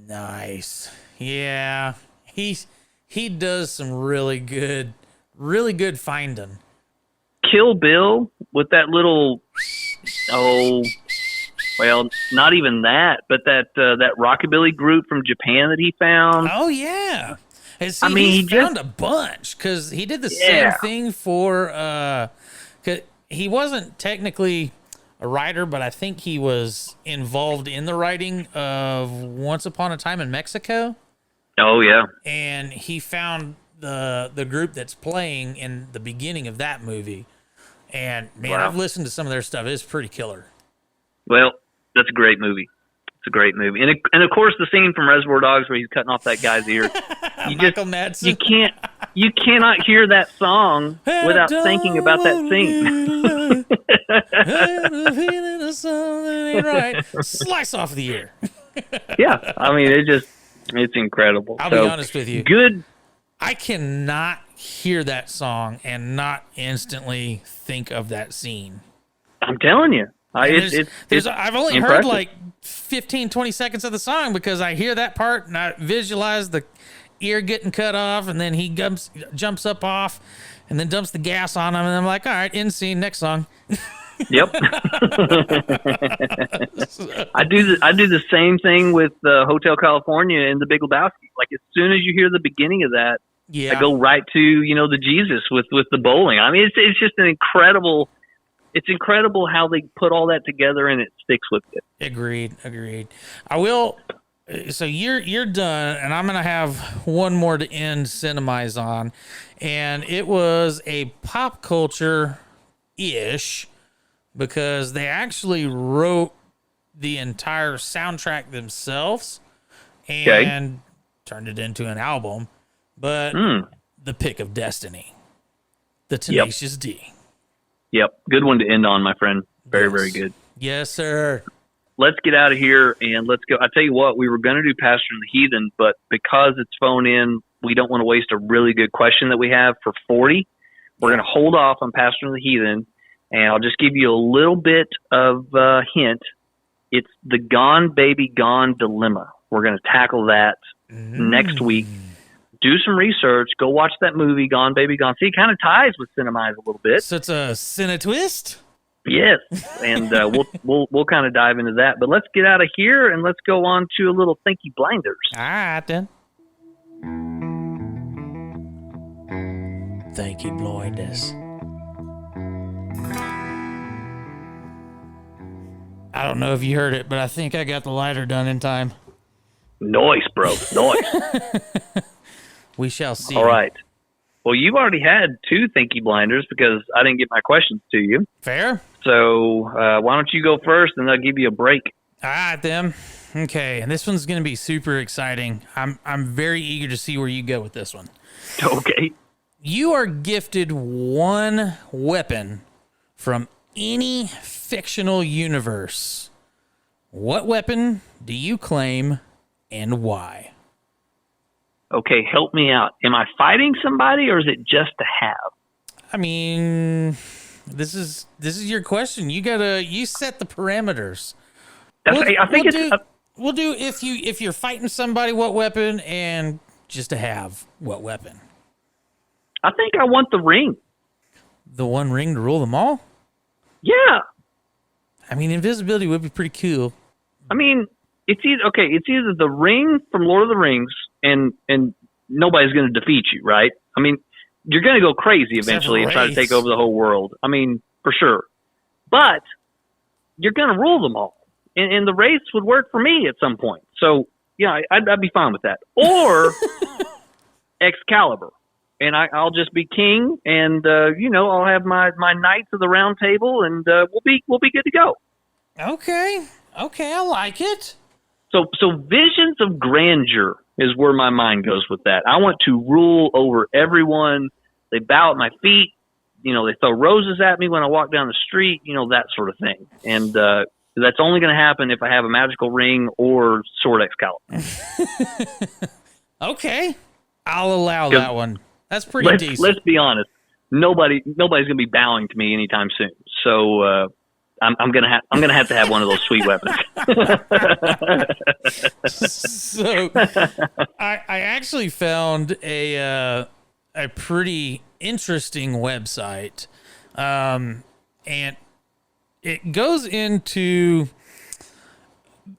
Nice. Yeah. He does some really good finding. Kill Bill with that little, not even that, but that rockabilly group from Japan that he found. Oh, yeah. And see, he found a bunch because he did the same thing for, 'cause he wasn't technically a writer, but I think he was involved in the writing of Once Upon a Time in Mexico. Oh, yeah. And he found the group that's playing in the beginning of that movie. And, man, Wow. I've listened to some of their stuff. It's pretty killer. Well, that's a great movie. It's a great movie. And of course, the scene from Reservoir Dogs where he's cutting off that guy's ear. Michael Madsen. You cannot hear that song without thinking about that scene. Right. Slice off the ear. Yeah, I mean, it's incredible. I'll be honest with you. Good. I cannot hear that song and not instantly think of that scene. I'm telling you. I've only impressive. heard like 15, 20 seconds of the song because I hear that part and I visualize the ear getting cut off and then he jumps up off and then dumps the gas on him and I'm like, all right, end scene, next song. Yep. I do the same thing with Hotel California and The Big Lebowski. Like, as soon as you hear the beginning of that, Yeah. I go right to, the Jesus with the bowling. I mean, it's just an incredible. It's incredible how they put all that together and it sticks with it. Agreed. I will. So you're done, and I'm gonna have one more to end Cinemize on, and it was a pop culture ish because they actually wrote the entire soundtrack themselves and turned it into an album. But The Pick of Destiny, the Tenacious D. Yep. Good one to end on, my friend. Very, very good. Yes, sir. Let's get out of here and let's go. I tell you what, we were going to do Pastor and the Heathen, but because it's phone in, we don't want to waste a really good question that we have for 40. We're going to hold off on Pastor and the Heathen, and I'll just give you a little bit of a hint. It's the Gone Baby Gone dilemma. We're going to tackle that next week. Do some research. Go watch that movie, Gone Baby Gone. See, it kind of ties with Cinemize a little bit. So it's a Cine twist? Yes, and we'll kind of dive into that. But let's get out of here and let's go on to a little Thinky Blinders. All right, then. Thinky Blinders. I don't know if you heard it, but I think I got the lighter done in time. Nice, bro. Nice. We shall see. All right. Well, you've already had 2 Thinky Blinders because I didn't get my questions to you. Fair. So why don't you go first, and I'll give you a break. All right, then. Okay, and this one's going to be super exciting. I'm very eager to see where you go with this one. Okay. You are gifted one weapon from any fictional universe. What weapon do you claim and why? Okay, help me out. Am I fighting somebody, or is it just to have? I mean, This is your question. You set the parameters. We'll do if you're fighting somebody, what weapon, and just to have what weapon. I think I want the ring. The one ring to rule them all? Yeah. I mean, invisibility would be pretty cool. I mean, it's either the ring from Lord of the Rings, and nobody's going to defeat you, right? I mean, you're going to go crazy eventually and try to take over the whole world. I mean, for sure. But you're going to rule them all. And the race would work for me at some point. So, yeah, I'd be fine with that. Or Excalibur. And I'll just be king, and, I'll have my Knights of the Round Table, and we'll be good to go. Okay, I like it. So visions of grandeur is where my mind goes with that. I want to rule over everyone. They bow at my feet. They throw roses at me when I walk down the street, that sort of thing. And that's only going to happen if I have a magical ring or Sword Excalibur. Okay. I'll allow that one. That's pretty decent. Let's be honest. Nobody's going to be bowing to me anytime soon. So I'm gonna have to have one of those sweet weapons. So I actually found a pretty interesting website, and it goes into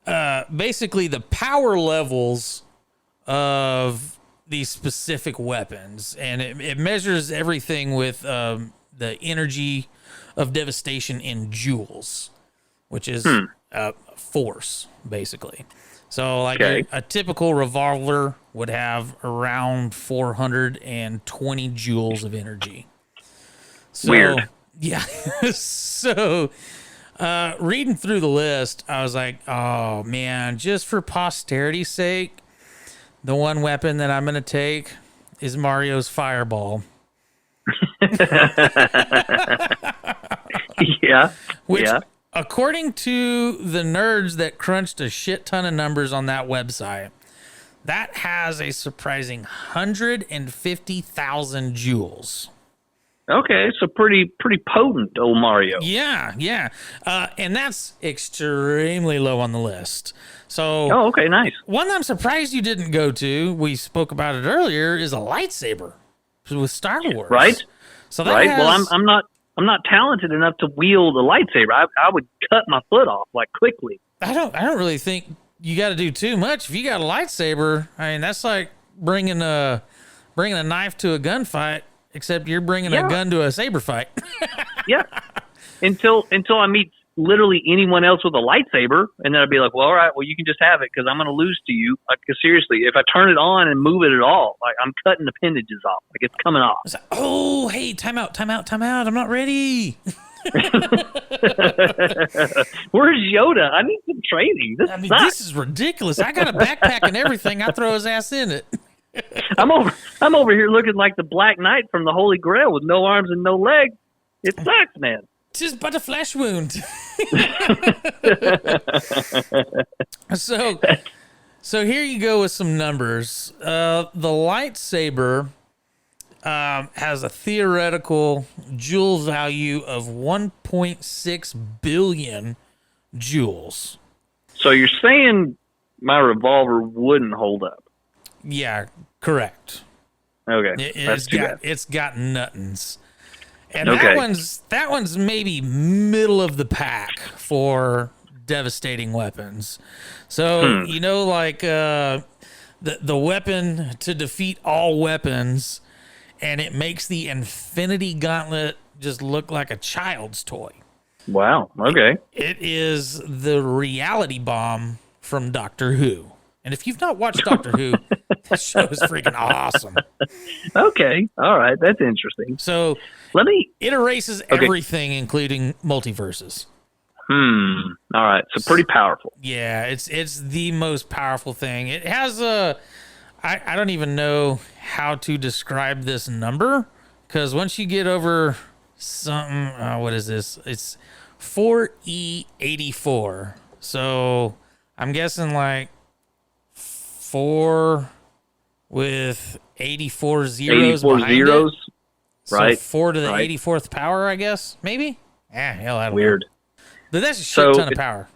basically the power levels of these specific weapons, and it measures everything with the energy of devastation in joules, which is force, basically. So like a typical revolver would have around 420 joules of energy. So, weird. Yeah. So reading through the list, I was like, oh man, just for posterity's sake, the one weapon that I'm going to take is Mario's fireball. Yeah. Which, according to the nerds that crunched a shit ton of numbers on that website, that has a surprising 150,000 joules. Okay, so pretty potent, old Mario. Yeah. And that's extremely low on the list. So, okay, nice. One I'm surprised you didn't go to, we spoke about it earlier, is a lightsaber with Star Wars. Right. So that Well, I'm not talented enough to wield a lightsaber. I would cut my foot off quickly. I don't really think you got to do too much. If you got a lightsaber, I mean that's like bringing a knife to a gunfight, except you're bringing a gun to a saber fight. Yeah. Until I meet literally anyone else with a lightsaber, and then I'd be like, well, all right, well, you can just have it because I'm going to lose to you. Because seriously, if I turn it on and move it at all, I'm cutting appendages off. It's coming off. Like, oh, hey, time out. I'm not ready. Where's Yoda? I need some training. This is ridiculous. I got a backpack and everything. I throw his ass in it. I'm over here looking like the Black Knight from the Holy Grail with no arms and no legs. It sucks, man. Just but a flesh wound. So here you go with some numbers. The lightsaber has a theoretical joule value of 1.6 billion joules. So you're saying my revolver wouldn't hold up? Yeah, correct. Okay, it's got nuttons. And that one's maybe middle of the pack for devastating weapons. So, the weapon to defeat all weapons, and it makes the Infinity Gauntlet just look like a child's toy. Wow, okay. It is the reality bomb from Doctor Who. And if you've not watched Doctor Who, that show is freaking awesome. Okay, all right, that's interesting. So it erases everything, including multiverses. All right, so pretty powerful. Yeah, it's the most powerful thing. It has I don't even know how to describe this number, because once you get over something, what is this? It's 4E84. So I'm guessing like 4 with 84 zeros. 84 zeros? right? So 4 to the right. 84th power, I guess, maybe. Hell, I don't Weird. know. But that's a shit ton of power.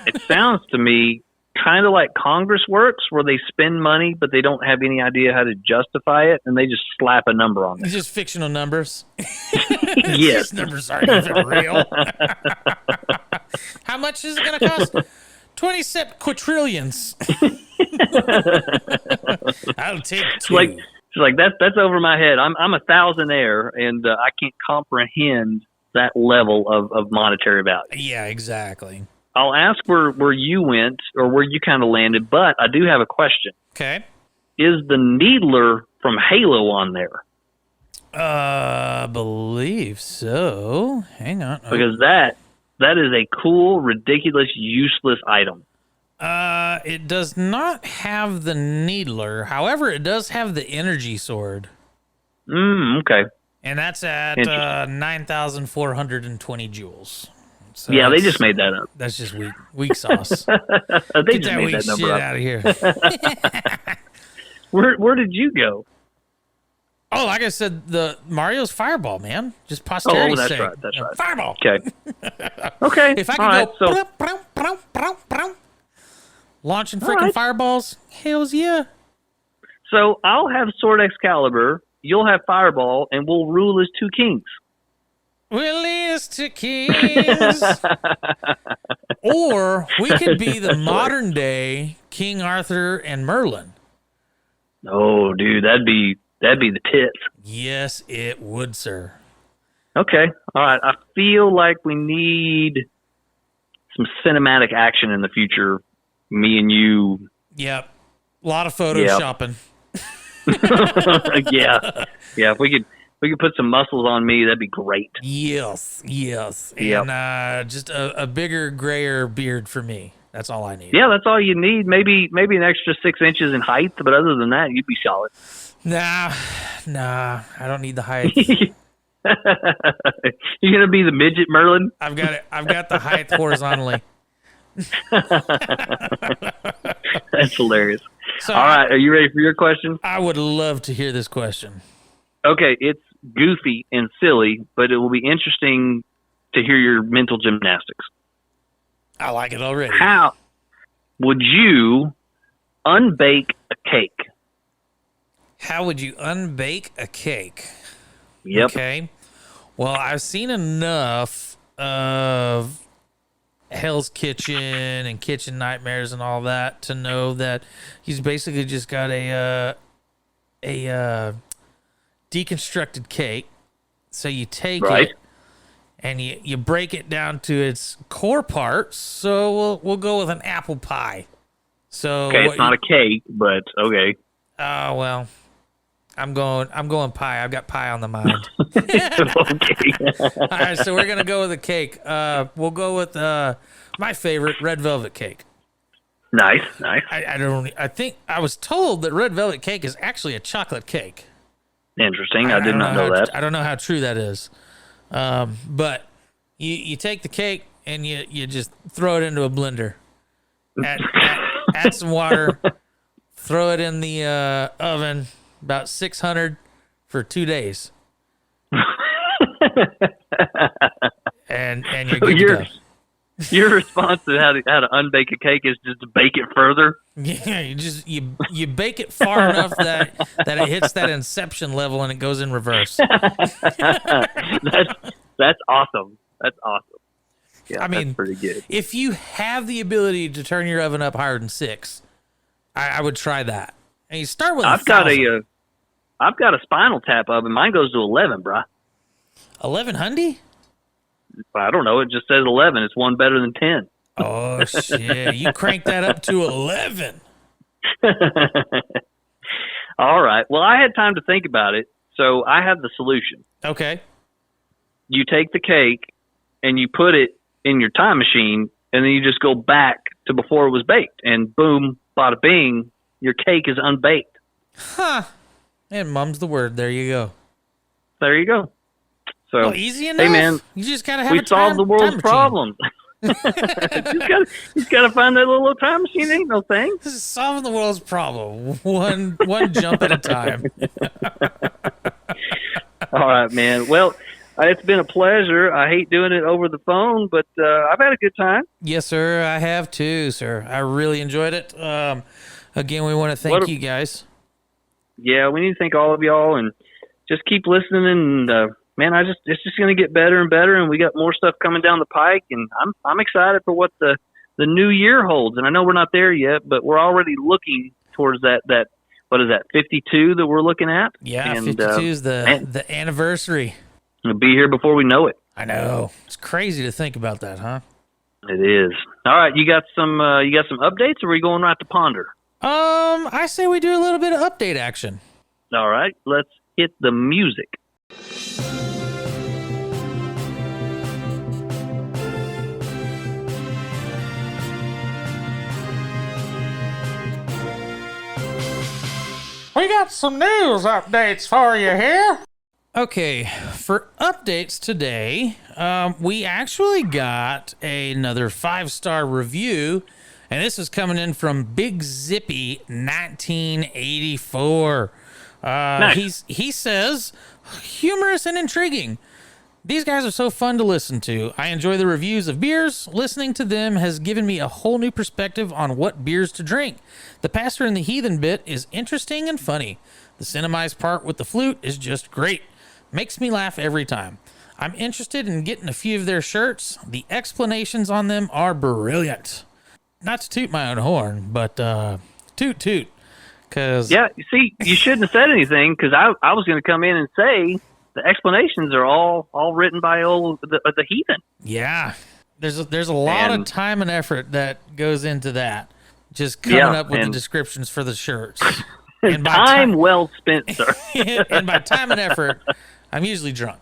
It sounds to me kind of like Congress works, where they spend money, but they don't have any idea how to justify it, and they just slap a number on It's it. just fictional numbers. Yes. These numbers aren't even real. How much is it going to cost? 27 quadrillions. I'll take 2. It's like that's over my head. I'm a thousandaire, and I can't comprehend that level of monetary value. Yeah, exactly. I'll ask where you went or where you kind of landed, but I do have a question. Okay. Is the Needler from Halo on there? Believe so. Hang on. Because that is a cool, ridiculous, useless item. It does not have the Needler. However, it does have the energy sword. Okay. And that's at 9,420 joules. So yeah, they just made that up. That's just weak sauce. They Get just that made weak that number shit up. out of here. Where did you go? Oh, like I said, the Mario's Fireball, man. Just posterity that's sake. right. That's right. Fireball. Okay. Okay. If I could all right, go so launching freaking All right. fireballs, hells yeah. So I'll have Sword Excalibur, you'll have Fireball, and we'll rule as two kings. We'll lead us to kings. Or we could be the modern day King Arthur and Merlin. Oh, dude, that'd be the tits. Yes, it would, sir. Okay. All right. I feel like we need some cinematic action in the future. Me and you. Yep. A lot of photoshopping. Yeah. Yeah. If we could put some muscles on me, that'd be great. Yes. Yep. And just a bigger, grayer beard for me. That's all I need. Yeah, that's all you need. Maybe an extra 6 inches in height, but other than that, you'd be solid. Nah, I don't need the height. You're gonna be the midget Merlin. I've got it. I've got the height horizontally. That's hilarious. So All right, are you ready for your question? I would love to hear this question. Okay, it's goofy and silly, but it will be interesting to hear your mental gymnastics. I like it already. How would you unbake a cake? How would you unbake a cake? Yep. Okay. Well, I've seen enough of Hell's Kitchen and Kitchen Nightmares and all that to know that he's basically just got a deconstructed cake. So you take Right. it and you break it down to its core parts. So we'll go with an apple pie. So Okay, it's not a cake, but okay. Oh well, I'm going pie. I've got pie on the mind. Okay. All right, so we're gonna go with a cake. We'll go with my favorite, red velvet cake. Nice. I think I was told that red velvet cake is actually a chocolate cake. Interesting. I did not know that. I don't know how true that is. But you take the cake and you just throw it into a blender. Add some water. Throw it in the oven, about 600 for 2 days. and you're good to go. Your response to how to unbake a cake is just to bake it further. Yeah, you bake it far enough that it hits that inception level and it goes in reverse. That's awesome. That's awesome. Yeah, I mean, that's pretty good. If you have the ability to turn your oven up higher than 6, I would try that. And you start with I've got a Spinal Tap oven. Mine goes to 11, bruh. 1100? I don't know. It just says 11. It's one better than 10. Oh shit! You crank that up to 11. All right. Well, I had time to think about it, so I have the solution. Okay. You take the cake and you put it in your time machine, and then you just go back to before it was baked, and boom, bada bing, your cake is unbaked. Huh. And mum's the word. There you go. There you go. So, well, easy enough. Hey, man, you just gotta have we a solved the world's time problems. You just gotta find that little time machine. Ain't no thing. This is solving the world's problem, one jump at a time. All All right, man. Well, it's been a pleasure. I hate doing it over the phone, but I've had a good time. Yes, sir. I have too, sir. I really enjoyed it. Again, we want to thank you guys. Yeah, we need to thank all of y'all and just keep listening. And man, it's just going to get better and better, and we got more stuff coming down the pike. And I'm excited for what the new year holds. And I know we're not there yet, but we're already looking towards that. What is that? 52 that we're looking at. Yeah, and, 52 is the anniversary. It'll be here before we know it. I know. It's crazy to think about that, huh? It is. All right, you got some updates, or are we going right to ponder? I say we do a little bit of update action. All right, let's hit the music. We got some news updates for you here. Okay, for updates today, we actually got another 5-star review, and this is coming in from Big Zippy 1984. Nice. He says, humorous and intriguing. These guys are so fun to listen to. I enjoy the reviews of beers. Listening to them has given me a whole new perspective on what beers to drink. The pastor and the heathen bit is interesting and funny. The cinemized part with the flute is just great. Makes me laugh every time. I'm interested in getting a few of their shirts. The explanations on them are brilliant. Not to toot my own horn, but toot toot. Yeah, you see, you shouldn't have said anything, because I was going to come in and say the explanations are all written by the heathen. Yeah, there's a lot of time and effort that goes into that. Just coming up with the descriptions for the shirts. And by time well spent, sir. And by time and effort, I'm usually drunk.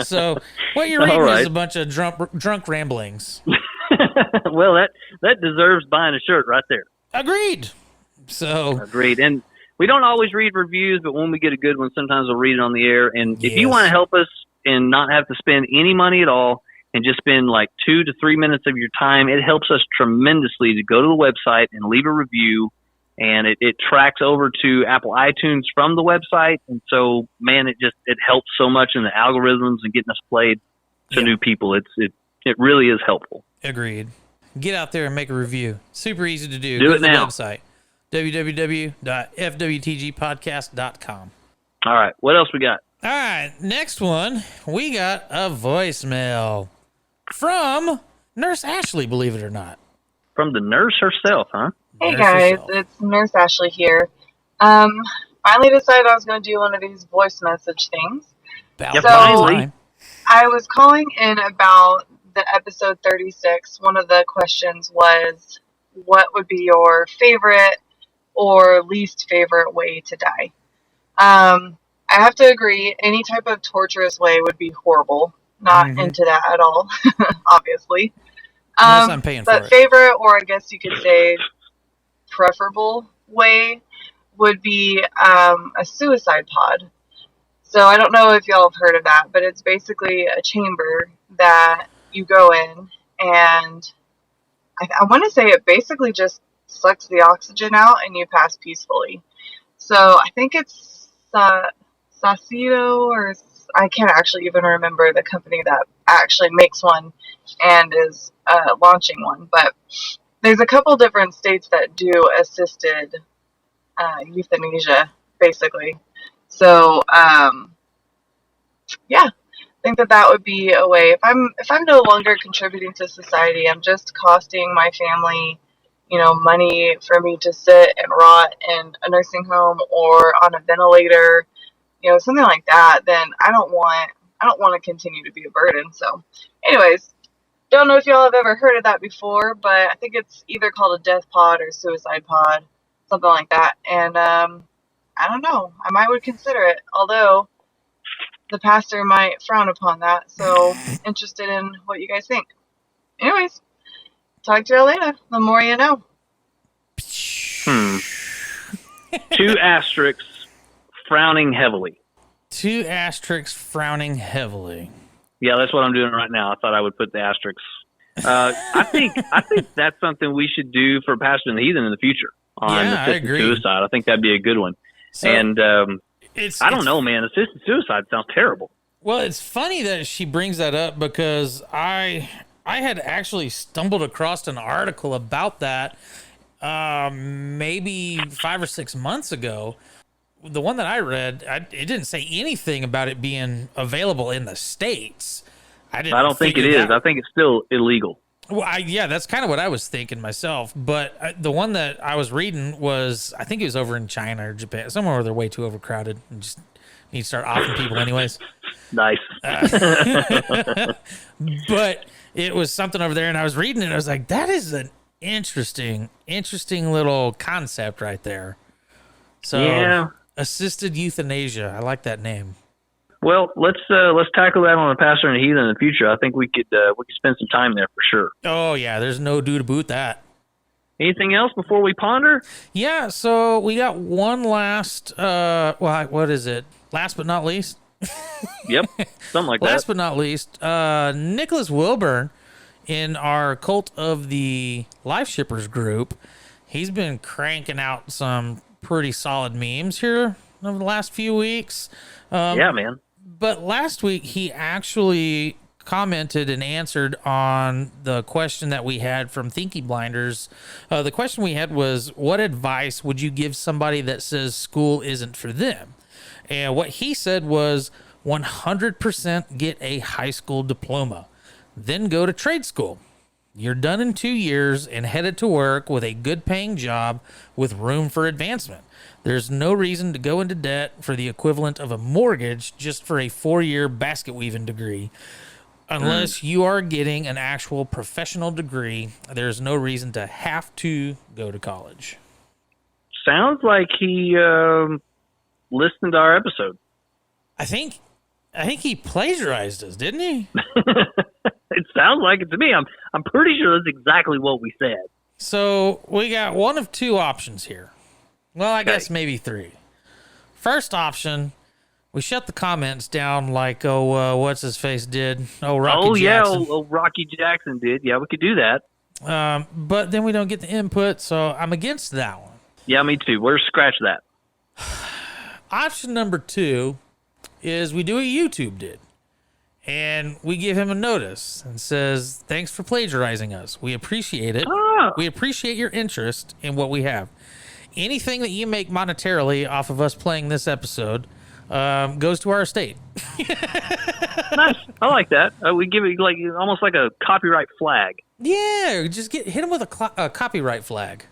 So what you're reading is a bunch of drunk ramblings. Well, that deserves buying a shirt right there. Agreed. Agreed. And we don't always read reviews, but when we get a good one, sometimes we'll read it on the air. And if you want to help us and not have to spend any money at all and just spend like 2 to 3 minutes of your time, it helps us tremendously to go to the website and leave a review. And it tracks over to Apple iTunes from the website. And so, man, it helps so much in the algorithms and getting us played to new people. It really is helpful. Agreed. Get out there and make a review. Super easy to do. Do Go it to the now. website, www.fwtgpodcast.com. All right. What else we got? All right. Next one, we got a voicemail from Nurse Ashley, believe it or not. From the nurse herself, huh? Hey guys, it's Nurse Ashley here. Finally decided I was going to do one of these voice message things. Finally. I was calling in about the episode 36. One of the questions was, what would be your favorite or least favorite way to die? I have to agree, any type of torturous way would be horrible. Not into that at all, obviously. Unless I'm paying for it. But favorite, or I guess you could say preferable way, would be a suicide pod. So I don't know if y'all have heard of that, but it's basically a chamber that you go in, and I want to say it basically just sucks the oxygen out and you pass peacefully. So I think it's Saucedo, or I can't actually even remember the company that actually makes one and is launching one, but there's a couple different states that do assisted euthanasia, basically. So, yeah, I think that would be a way. If I'm no longer contributing to society, I'm just costing my family, money for me to sit and rot in a nursing home or on a ventilator, something like that. Then I don't want to continue to be a burden. So, anyways. Don't know if y'all have ever heard of that before, but I think it's either called a death pod or suicide pod, something like that. And I don't know. I would consider it, although the pastor might frown upon that. So interested in what you guys think. Anyways, talk to y'all later. The more you know. 2 asterisks frowning heavily. 2 asterisks frowning heavily. Yeah, that's what I'm doing right now. I thought I would put the asterisks. I think that's something we should do for Pastor and the Heathen in the future on assisted suicide. I think that'd be a good one. So, and I don't know, man. Assisted suicide sounds terrible. Well, it's funny that she brings that up because I had actually stumbled across an article about that maybe 5 or 6 months ago. The one that I read, it didn't say anything about it being available in the States. I don't think it is. I think it's still illegal. Well, yeah, that's kind of what I was thinking myself. But the one that I was reading was, I think it was over in China or Japan, somewhere where they're way too overcrowded and just need to start offing people anyways. Nice. But it was something over there, and I was reading it, and I was like, that is an interesting little concept right there. So, yeah. Assisted euthanasia. I like that name. Well, let's tackle that on a Pastor and a Heathen in the future. I think we could spend some time there for sure. Oh yeah, there's no do to boot that. Anything else before we ponder? Yeah, so we got one last. What is it? Last but not least. Yep, something like that. Last but not least, Nicholas Wilburn in our Cult of the Life Shippers group. He's been cranking out some pretty solid memes here over the last few weeks. Yeah, man. But last week, he actually commented and answered on the question that we had from Thinky Blinders. The question we had was, what advice would you give somebody that says school isn't for them? And what he said was 100% get a high school diploma, then go to trade school. You're done in 2 years and headed to work with a good paying job with room for advancement. There's no reason to go into debt for the equivalent of a mortgage just for a 4-year basket weaving degree. Unless you are getting an actual professional degree, there's no reason to have to go to college. Sounds like he listened to our episode. I think he plagiarized us, didn't he? It sounds like it to me. I'm pretty sure that's exactly what we said. So we got one of two options here. Well, I guess maybe three. First option, we shut the comments down like, what's his face did? Rocky Jackson. Yeah, Rocky Jackson did. Yeah, we could do that. But then we don't get the input, so I'm against that one. Yeah, me too. We're scratch that. Option number two is we do what YouTube did. And we give him a notice and says, thanks for plagiarizing us. We appreciate it. We appreciate your interest in what we have. Anything that you make monetarily off of us playing this episode goes to our estate. Nice. I like that. We give it like almost like a copyright flag. Yeah, just hit him with a copyright flag.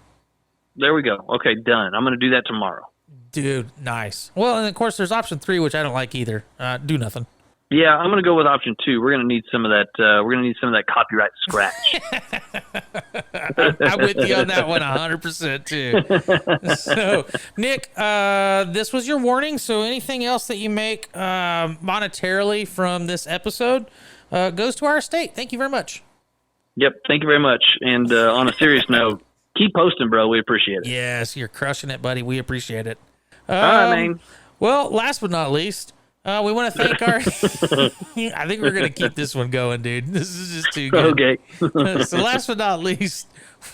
There we go. Okay, done. I'm going to do that tomorrow. Dude, nice. Well, and of course, there's option 3, which I don't like either. Do nothing. Yeah, I'm going to go with option 2. We're going to need some of that. We're going to need some of that copyright scratch. I'm with you on that one 100% too. So, Nick, this was your warning. So, anything else that you make monetarily from this episode goes to our estate. Thank you very much. Yep, thank you very much. And on a serious note, keep posting, bro. We appreciate it. Yes, you're crushing it, buddy. We appreciate it. All right, man. Well, last but not least, we want to thank our... I think we're going to keep this one going, dude. This is just too good. Okay. So last but not least,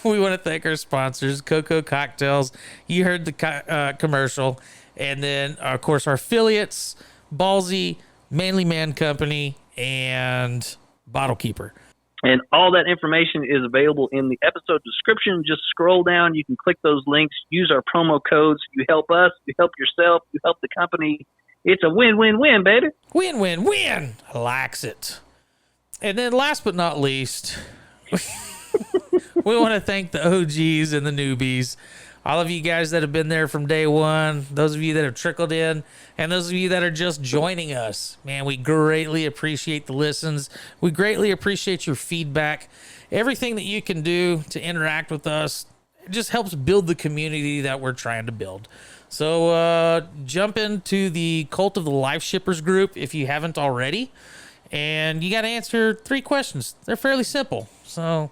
we want to thank our sponsors, Cocoa Cocktails. You heard the commercial. And then, of course, our affiliates, Ballsy, Manly Man Company, and Bottle Keeper. And all that information is available in the episode description. Just scroll down. You can click those links. Use our promo codes. You help us. You help yourself. You help the company. It's a win-win-win, baby. Win-win-win. I likes it. And then last but not least, we want to thank the OGs and the newbies. All of you guys that have been there from day one, those of you that have trickled in, and those of you that are just joining us. Man, we greatly appreciate the listens. We greatly appreciate your feedback. Everything that you can do to interact with us just helps build the community that we're trying to build. So jump into the Cult of the Life Shippers group if you haven't already. And you got to answer 3 questions. They're fairly simple. So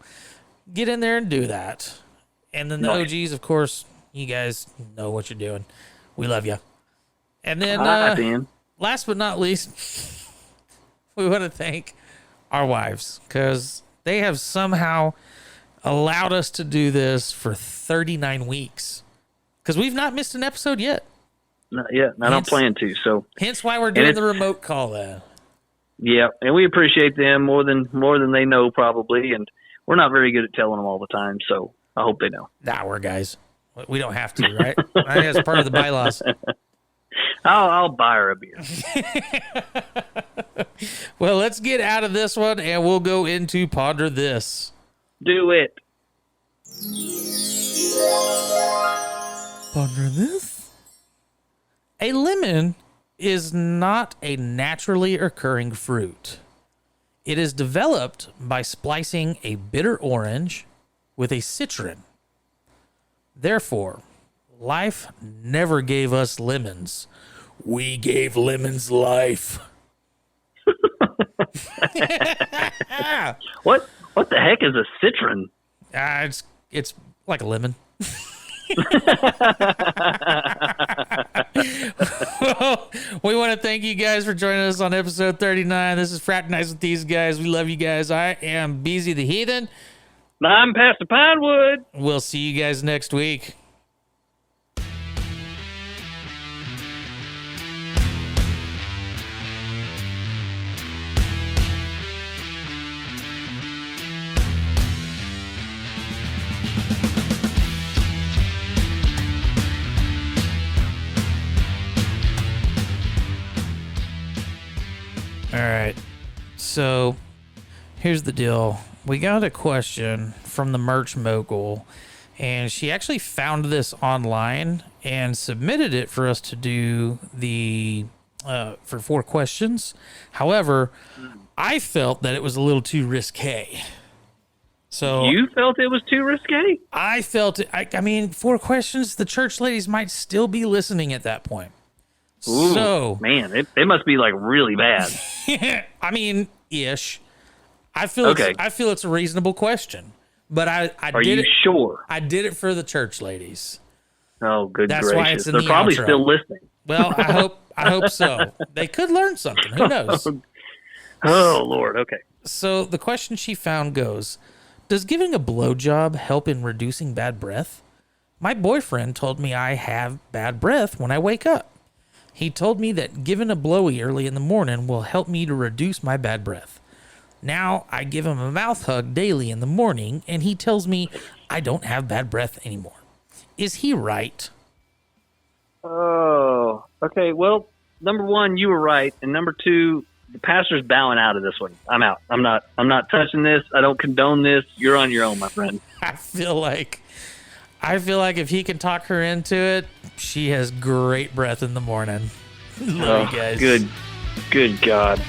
get in there and do that. And then the OGs, of course, you guys know what you're doing. We love you. And then last but not least, we want to thank our wives because they have somehow allowed us to do this for 39 weeks. Because we've not missed an episode yet. Not yet. I don't plan to. So hence why we're doing the remote call then. Yeah, and we appreciate them more than they know probably, and we're not very good at telling them all the time. So I hope they know. Nah, we're guys. We don't have to, right? I think that's part of the bylaws. I'll buy her a beer. Well, let's get out of this one, and we'll go into Ponder This. Do it. Ponder This. A lemon is not a naturally occurring fruit. It is developed by splicing a bitter orange with a citron. Therefore, life never gave us lemons. We gave lemons life. What the heck is a citron? It's like a lemon. Well, we want to thank you guys for joining us on episode 39. This is Fraternize with these guys. We love you guys. I am Beezy the Heathen. I'm Pastor Pinewood. We'll see you guys next week. All right, so here's the deal. We got a question from the merch mogul, and she actually found this online and submitted it for us to do the for 4 questions. However, I felt that it was a little too risque. So you felt it was too risque? I felt it. I mean, 4 questions. The church ladies might still be listening at that point. Ooh, so man, it must be like really bad. I mean, ish. I feel it's a reasonable question, but I Are did you it. sure? I did it for the church ladies. Oh, good That's gracious! why it's in They're the probably outro. still listening. Well, I hope so. They could learn something. Who knows? Oh Lord. Okay. So the question she found goes: does giving a blowjob help in reducing bad breath? My boyfriend told me I have bad breath when I wake up. He told me that giving a blowy early in the morning will help me to reduce my bad breath. Now I give him a mouth hug daily in the morning, and he tells me I don't have bad breath anymore. Is he right? Oh, okay. Well, number 1, you were right, and number 2, the pastor's bowing out of this one. I'm out. I'm not touching this. I don't condone this. You're on your own, my friend. I feel like if he can talk her into it, she has great breath in the morning. Love you guys. Good God.